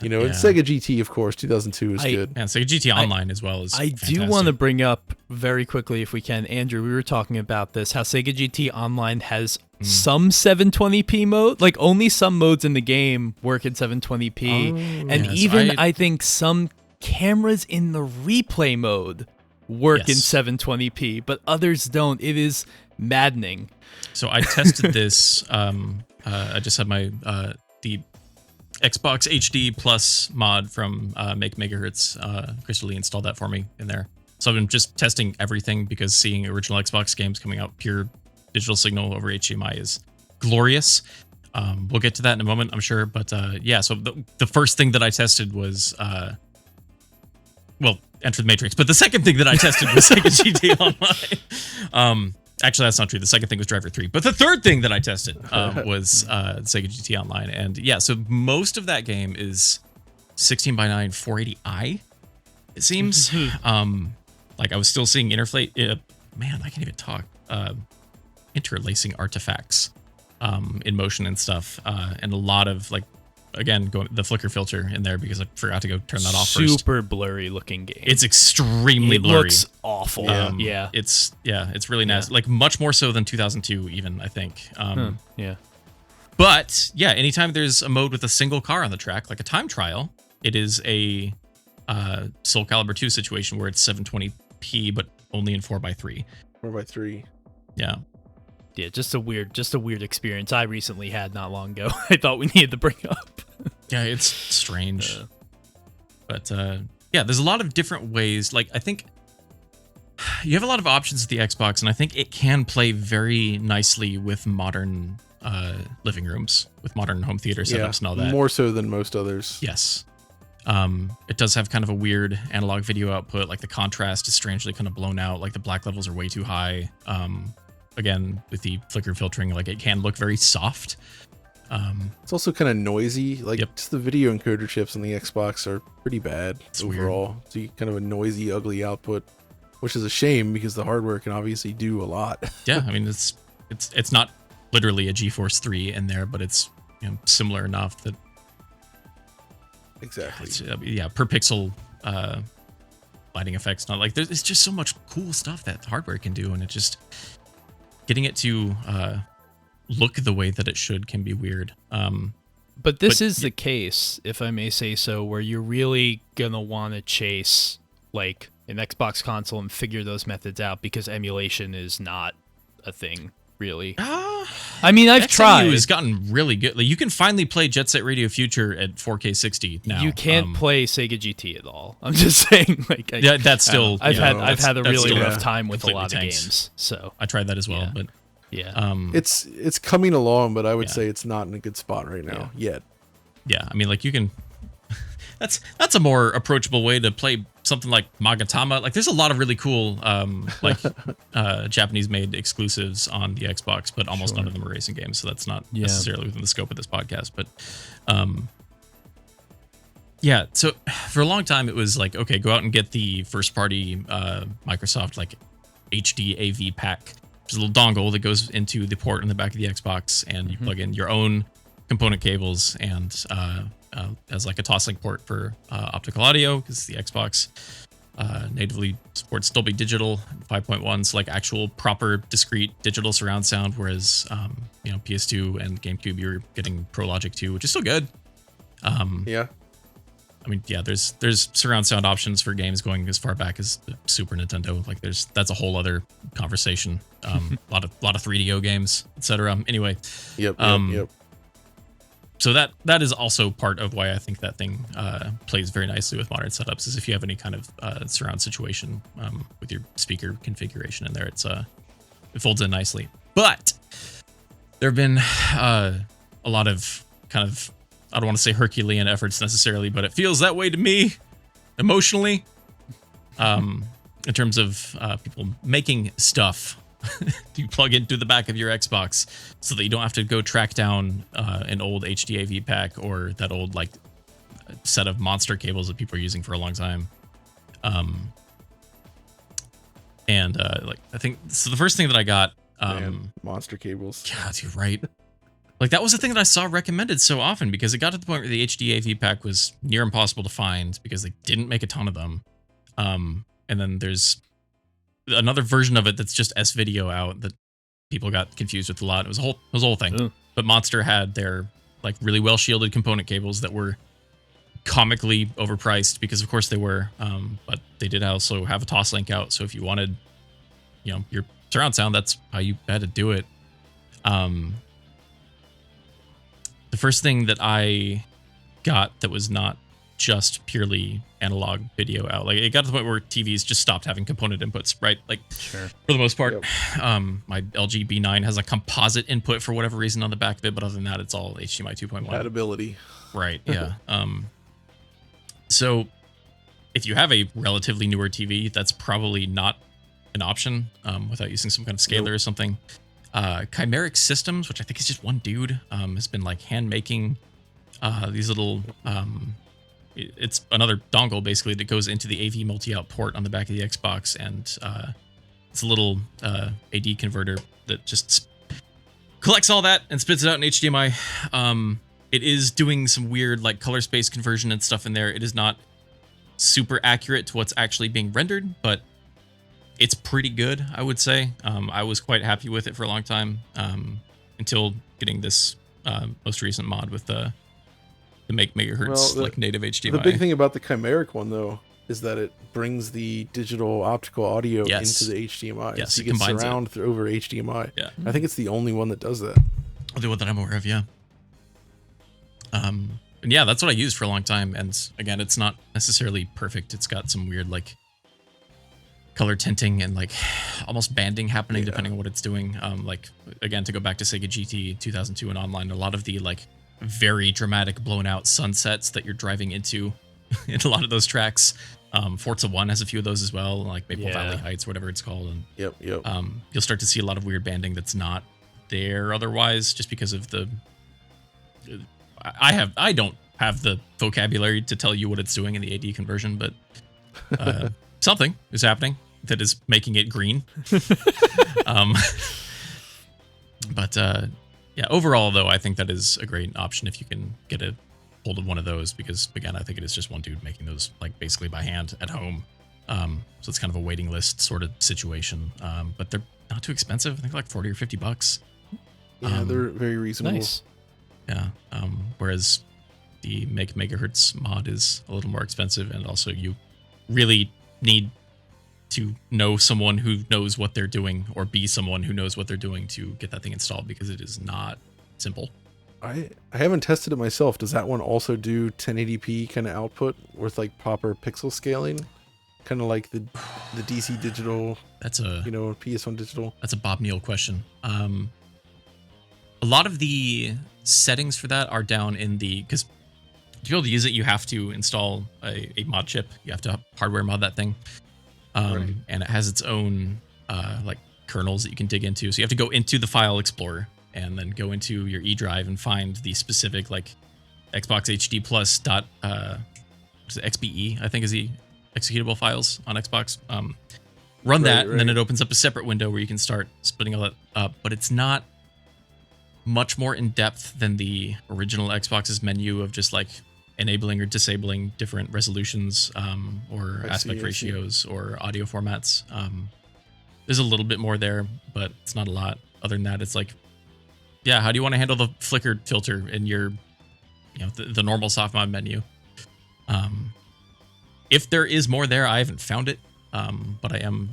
And Sega GT, of course, 2002 is good. And Sega GT Online as well is I do want to bring up very quickly, if we can, Andrew, we were talking about this, how Sega GT Online has some 720p mode, like only some modes in the game work in 720p. And even I think some cameras in the replay mode work in 720p, but others don't. It is maddening. So I tested this. I just had my the Xbox HD Plus mod from Make Megahertz. Crystal Lee installed that for me in there. So I've been just testing everything because seeing original Xbox games coming out pure digital signal over HDMI is glorious. We'll get to that in a moment, I'm sure. But yeah, so the first thing that I tested was, Enter the Matrix. But the second thing that I tested was Sega GT Online. Actually, that's not true. The second thing was Driver 3. But the third thing that I tested was Sega GT Online. And yeah, so most of that game is 16:9 480i, it seems. Like I was still seeing interlacing artifacts in motion and stuff. And a lot of the flicker filter in there because I forgot to go turn that off first. Super blurry looking game. It's extremely blurry. It looks awful. Yeah. It's really nasty. Like much more so than 2002 even, I think. Yeah. But yeah, anytime there's a mode with a single car on the track, like a time trial, it is a Soul Calibur 2 situation where it's 720p but only in 4:3. 4:3. Yeah. Yeah, just a weird experience I recently had not long ago. I thought we needed to bring up. Yeah, it's strange. But yeah, there's a lot of different ways. Like, I think you have a lot of options with the Xbox, and I think it can play very nicely with modern living rooms, with modern home theater setups and all that. More so than most others. Yes. It does have kind of a weird analog video output. Like the contrast is strangely kind of blown out. Like the black levels are way too high. Again, with the flicker filtering, like it can look very soft. It's also kind of noisy. Like just the video encoder chips on the Xbox are pretty bad overall. Weird. So you kind of a noisy, ugly output, which is a shame because the hardware can obviously do a lot. Yeah, I mean it's not literally a GeForce 3 in there, but it's similar enough that exactly. Per pixel lighting effects. Not like there's just so much cool stuff that hardware can do, and it just getting it to look the way that it should can be weird. But this is the case, if I may say so, where you're really gonna want to chase like an Xbox console and figure those methods out because emulation is not a thing, really. I mean, I've tried. It's gotten really good. Like, you can finally play Jet Set Radio Future at 4K 60 now. You can't play Sega GT at all. I'm just saying, like, that's still. I've had a really rough time with a lot of games. So I tried that as well, but it's coming along, but I would say it's not in a good spot right now yet. Yeah, I mean, like you can. That's a more approachable way to play something like Magatama. Like there's a lot of really cool Japanese made exclusives on the Xbox, but almost none of them are racing games, so that's not necessarily within the scope of this podcast. But so for a long time it was like, okay, go out and get the first party Microsoft like HD AV pack, which is a little dongle that goes into the port in the back of the Xbox, and you plug in your own component cables and as like a toslink port for optical audio, because the Xbox natively supports Dolby Digital 5.1, so like actual proper discrete digital surround sound, whereas PS2 and GameCube you're getting Pro Logic 2, which is still good. I mean, there's surround sound options for games going as far back as the Super Nintendo. Like that's a whole other conversation. A lot of 3DO games, etc. Anyway. Yep. So that is also part of why I think that thing plays very nicely with modern setups, is if you have any kind of surround situation with your speaker configuration in there, it folds in nicely. But there have been a lot of kind of, I don't want to say Herculean efforts necessarily, but it feels that way to me emotionally, in terms of people making stuff to plug into the back of your Xbox so that you don't have to go track down an old HD AV pack or that old like set of monster cables that people are using for a long time. Like I think so the first thing that I got monster cables. God, you're right. Like that was the thing that I saw recommended so often, because it got to the point where the HD AV pack was near impossible to find because they didn't make a ton of them. And then there's another version of it that's just S-Video out that people got confused with a lot. It was a whole thing. Ooh. But Monster had their like really well shielded component cables that were comically overpriced, because of course they were. But they did also have a toslink out, so if you wanted, your surround sound, that's how you had to do it. The first thing that I got that was not just purely analog video out, like it got to the point where TVs just stopped having component inputs, right? Like for the most part. My LG B9 has a composite input for whatever reason on the back of it, but other than that it's all HDMI 2.1 compatibility, right? So if you have a relatively newer TV, that's probably not an option without using some kind of scaler or something. Chimeric Systems, which I think is just one dude, has been like hand making these little it's another dongle basically that goes into the AV multi-out port on the back of the Xbox, and it's a little AD converter that just collects all that and spits it out in HDMI. It is doing some weird like color space conversion and stuff in there. It is not super accurate to what's actually being rendered, but it's pretty good, I would say. I was quite happy with it for a long time, until getting this most recent mod with the make megahertz like native HDMI. The big thing about the Chimeric one though is that it brings the digital optical audio into the HDMI. Yes, so you can surround over HDMI. Yeah, I think it's the only one that does that. The one that I'm aware of, yeah. And yeah, that's what I used for a long time. And again, it's not necessarily perfect. It's got some weird like color tinting and like almost banding happening depending on what it's doing. Like again, to go back to Sega GT 2002 and online, a lot of the like very dramatic blown out sunsets that you're driving into in a lot of those tracks. Forza 1 has a few of those as well, like Maple Yeah. Valley Heights, whatever it's called. And Yep. you'll start to see a lot of weird banding that's not there otherwise, just because of the. I don't have the vocabulary to tell you what it's doing in the AD conversion, but something is happening that is making it green. But yeah, overall though, I think that is a great option if you can get a hold of one of those, because again, I think it is just one dude making those like basically by hand at home. So it's kind of a waiting list sort of situation. But they're not too expensive. I think like $40 or $50. Yeah, they're very reasonable. Nice. Yeah. Whereas the Make Megahertz mod is a little more expensive, and also you really need to know someone who knows what they're doing, or be someone who knows what they're doing to get that thing installed, because it is not simple. I haven't tested it myself. Does that one also do 1080p kind of output with like proper pixel scaling? Kind of like the DC digital, That's a PS1 digital. That's a Bob Neal question. A lot of the settings for that are down in because to be able to use it, you have to install a mod chip. You have to hardware mod that thing. Right. And it has its own like kernels that you can dig into. So you have to go into the file explorer and then go into your E drive and find the specific like Xbox HD Plus dot XBE, I think is the executable files on Xbox. Run that, and then it opens up a separate window where you can start splitting all that up. But it's not much more in depth than the original Xbox's menu of just like enabling or disabling different resolutions or aspect ratios or audio formats. There's a little bit more there, but it's not a lot. Other than that, it's like, yeah, how do you want to handle the flicker filter in your, the normal soft mod menu? If there is more there, I haven't found it, but I am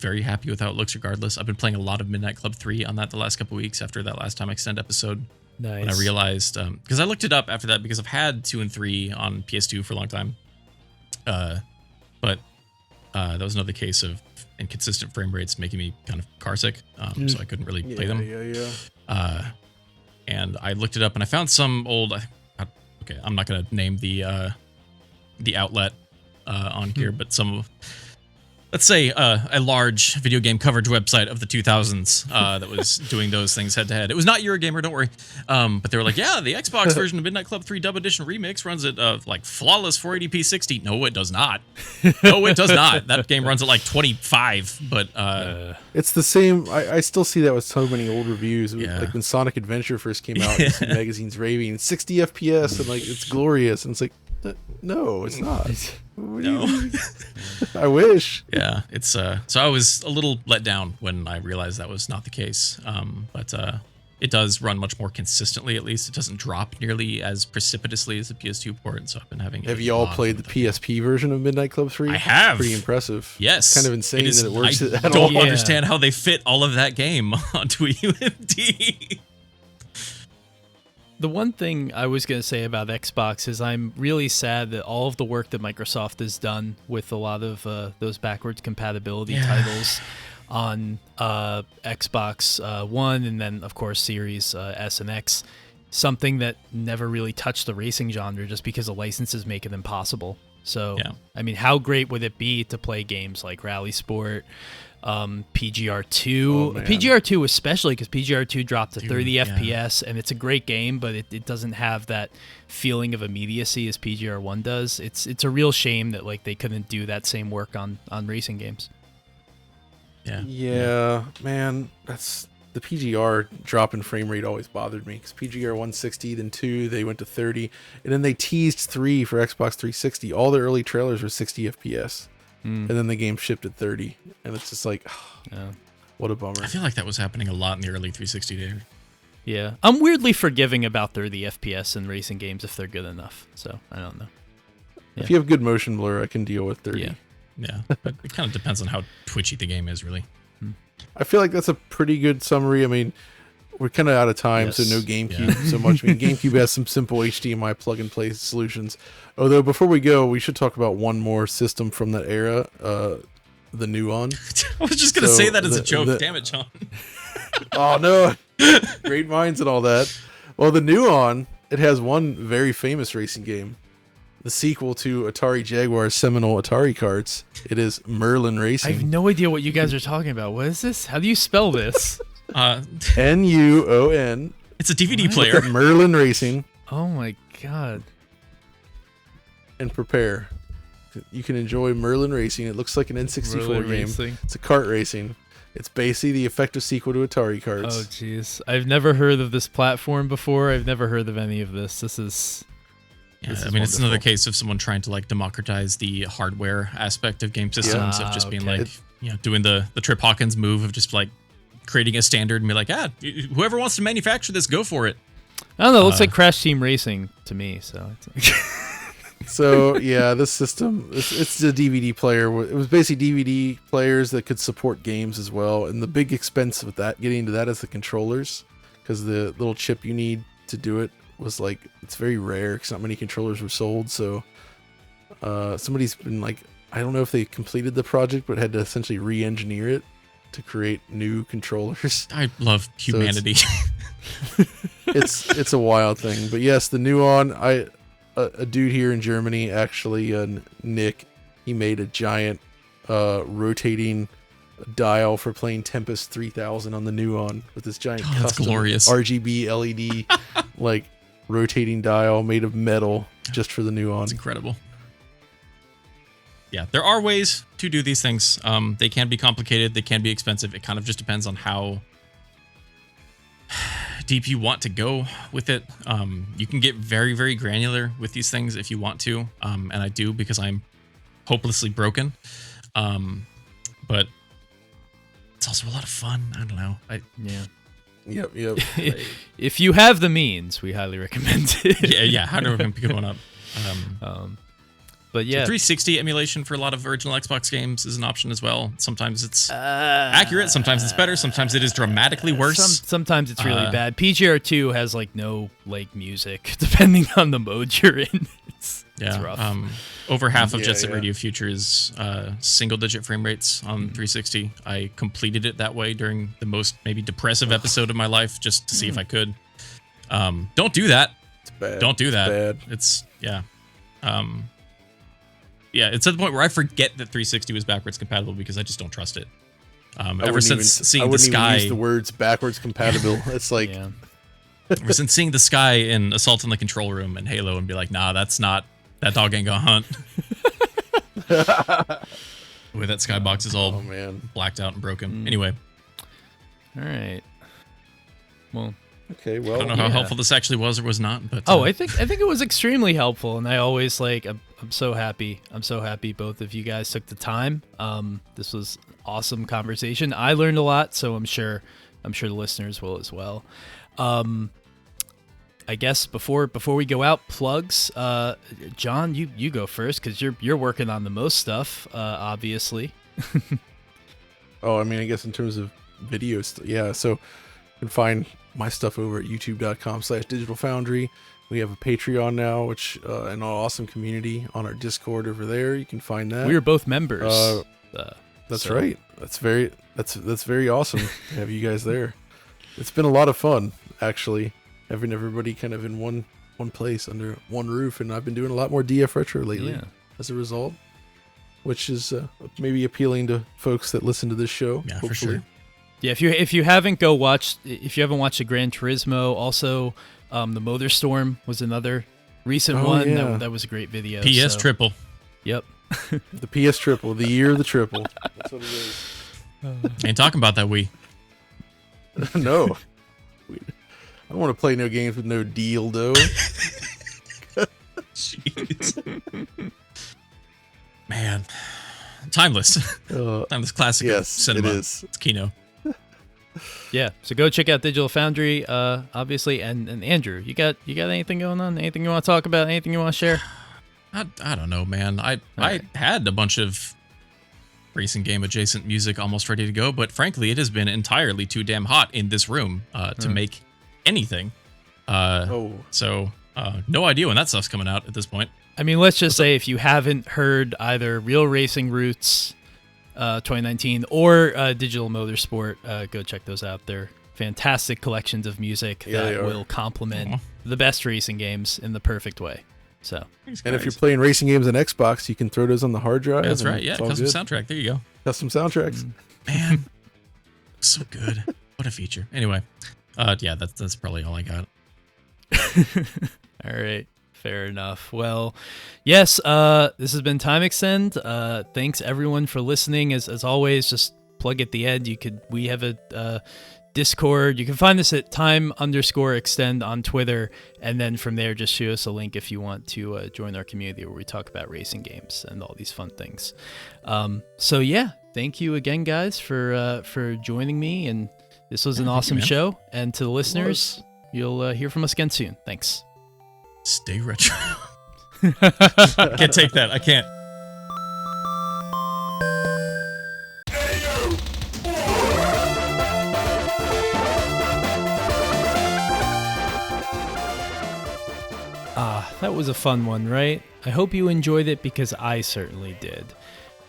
very happy with how it looks regardless. I've been playing a lot of Midnight Club 3 on that the last couple weeks after that last Time Extend episode. Nice. And I realized, because I looked it up after that, because I've had 2 and 3 on PS2 for a long time. But that was another case of inconsistent frame rates making me kind of car sick. So I couldn't really play them. Yeah. And I looked it up and I found some old, okay, I'm not going to name the outlet on here, but some, let's say a large video game coverage website of the 2000s that was doing those things head to head. It was not Eurogamer, don't worry. But they were like, yeah, the Xbox version of Midnight Club 3 Dub Edition Remix runs at like flawless 480p 60. No, it does not. No, it does not. That game runs at like 25. But it's the same. I still see that with so many old reviews. Like when Sonic Adventure first came out, magazines raving 60 FPS and like it's glorious. And it's like, no, it's not. no. I wish. Yeah, it's so I was a little let down when I realized that was not the case. But it does run much more consistently. At least it doesn't drop nearly as precipitously as the PS2 port. So I've been having. Have you all played the PSP version of Midnight Club 3? I have. Pretty impressive. Yes. It's kind of insane that it works at I all. don't understand how they fit all of that game onto a UMD. The one thing I was going to say about Xbox is I'm really sad that all of the work that Microsoft has done with a lot of those backwards compatibility titles on Xbox One and then, of course, Series S and X, something that never really touched the racing genre just because the licenses make it impossible. So, I mean, how great would it be to play games like Rally Sport, PGR2, PGR2 especially, because PGR2 dropped to 30 FPS and it's a great game, but it doesn't have that feeling of immediacy as PGR1 does. It's a real shame that like they couldn't do that same work on racing games. Yeah, man, that's the PGR drop in frame rate always bothered me, because PGR 160, then 2, they went to 30, and then they teased 3 for Xbox 360. All the early trailers were 60 FPS. And then the game shipped at 30, and it's just like, what a bummer. I feel like that was happening a lot in the early 360 days. Yeah, I'm weirdly forgiving about 30 FPS in racing games if they're good enough. So I don't know. If you have good motion blur, I can deal with 30. Yeah, but it kind of depends on how twitchy the game is, really. I feel like that's a pretty good summary. I mean, we're kind of out of time, so no GameCube so much. I mean, GameCube has some simple HDMI plug-and-play solutions. Although, before we go, we should talk about one more system from that era, the Nuon. I was just going to say that as a joke. Damn it, John. Oh, no. Great minds and all that. Well, the Nuon, it has one very famous racing game, the sequel to Atari Jaguar's seminal Atari carts. It is Merlin I have Racing. no idea what you guys are talking about. What is this? How do you spell this? Nuon. It's a DVD player. Merlin Racing. Oh my god. And prepare. You can enjoy Merlin Racing. It looks like an N64 Merlin game. Racing. It's a kart racing. It's basically the effective sequel to Atari carts. Oh jeez. I've never heard of this platform before. I've never heard of any of this. This is Yeah, I mean, it's another case of someone trying to like democratize the hardware aspect of game systems of just being like, doing the Trip Hawkins move of just like creating a standard and be like, whoever wants to manufacture this, go for it. I don't know. It looks like Crash Team Racing to me. So, So yeah, this system, it's a DVD player. It was basically DVD players that could support games as well. And the big expense with that, getting into that, is the controllers, because the little chip you need to do it was like, it's very rare because not many controllers were sold. So somebody's been like, I don't know if they completed the project, but had to essentially re-engineer it to create new controllers. I love humanity. So it's a wild thing. But yes, the Nuon, a dude here in Germany, actually, Nick, he made a giant rotating dial for playing Tempest 3000 on the Nuon with this giant custom glorious RGB LED like rotating dial made of metal just for the Nuon. It's incredible. Yeah, there are ways to do these things. They can be complicated. They can be expensive. It kind of just depends on how deep you want to go with it. You can get very, very granular with these things if you want to. And I do, because I'm hopelessly broken. But it's also a lot of fun. I don't know. Yep. if you have the means, we highly recommend it. Yeah. How do I pick one up? But yeah, so 360 emulation for a lot of original Xbox games is an option as well. Sometimes it's accurate, sometimes it's better, sometimes it is dramatically worse. Sometimes it's really bad. PGR2 has like no like music, depending on the mode you're in. It's rough. Over half of Jet Set Radio Future is single-digit frame rates on 360. I completed it that way during the most maybe depressive episode of my life, just to see if I could. Don't do that. It's bad. Don't do that. It's bad. It's at the point where I forget that 360 was backwards compatible because I just don't trust it. Ever since seeing the sky, I wouldn't use the words backwards compatible. It's like ever since seeing the sky in Assault on the Control Room and Halo, and be like, nah, that dog ain't gonna hunt. The way that skybox is all blacked out and broken. Anyway. All right. Well. Okay, well, I don't know how helpful this actually was or was not, but I think it was extremely helpful, and I always I'm so happy. I'm so happy both of you guys took the time. This was awesome conversation. I learned a lot, so I'm sure the listeners will as well. I guess before we go out, plugs. John, you go first because you're working on the most stuff, obviously. I mean, I guess in terms of videos, so you can find my stuff over at youtube.com/Digital Foundry. We have a Patreon now, which an awesome community on our Discord over there. You can find that. We are both members. That's right. That's very awesome to have you guys there. It's been a lot of fun, actually, having everybody kind of in one place under one roof, and I've been doing a lot more DF Retro lately as a result, which is maybe appealing to folks that listen to this show. Yeah, hopefully. for sure. Yeah, if you haven't watched the Gran Turismo, also the Motorstorm was another recent one. Yeah. That was a great video. PS Triple. Yep. The PS Triple, the year of the triple. That's what it is. Ain't talking about that Wii. No. I don't want to play no games with no dildo. Jeez. Man. Timeless. Timeless classic of cinema. It is. It's Kino. Yeah, so go check out Digital Foundry, obviously, and Andrew, you got anything going on? Anything you want to talk about? Anything you want to share? I don't know, man. I had a bunch of racing game adjacent music almost ready to go, but frankly, it has been entirely too damn hot in this room to make anything. So no idea when that stuff's coming out at this point. I mean, let's just say if you haven't heard either Real Racing Roots 2019 or Digital Motorsport, go check those out. They're fantastic collections of music that will complement the best racing games in the perfect way. So, and if you're playing racing games on Xbox, you can throw those on the hard drive. That's right. Yeah, custom soundtrack. There you go. Custom soundtracks. Man, so good. What a feature. Anyway, yeah, that's probably all I got. All right. Fair enough. Well, yes, this has been Time Extend. Thanks everyone for listening. As always, just plug at the end. We have a Discord. You can find us at time_extend on Twitter, and then from there, just shoot us a link if you want to join our community where we talk about racing games and all these fun things. So yeah, thank you again, guys, for joining me, and this was an awesome show. And to the listeners, you'll hear from us again soon. Thanks. Stay retro. I can't take that. I can't. That was a fun one, right? I hope you enjoyed it because I certainly did.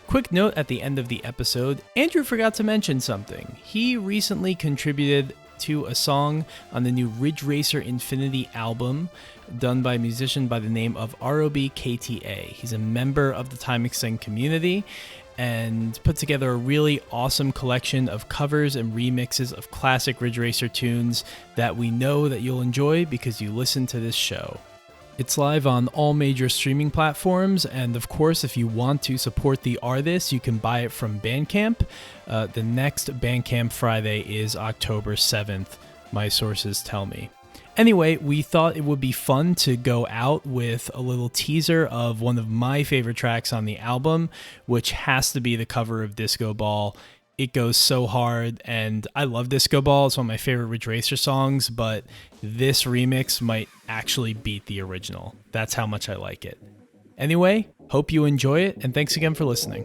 Quick note at the end of the episode, Andrew forgot to mention something. He recently contributed to a song on the new Ridge Racer Infinity album done by a musician by the name of ROBKTA. He's a member of the Time Extend community and put together a really awesome collection of covers and remixes of classic Ridge Racer tunes that we know that you'll enjoy because you listen to this show. It's live on all major streaming platforms, and of course, if you want to support the artist, you can buy it from Bandcamp. The next Bandcamp Friday is October 7th, my sources tell me. Anyway, we thought it would be fun to go out with a little teaser of one of my favorite tracks on the album, which has to be the cover of Disco Ball. It goes so hard, and I love Disco Ball. It's one of my favorite Ridge Racer songs, but this remix might actually beat the original. That's how much I like it. Anyway, hope you enjoy it, and thanks again for listening.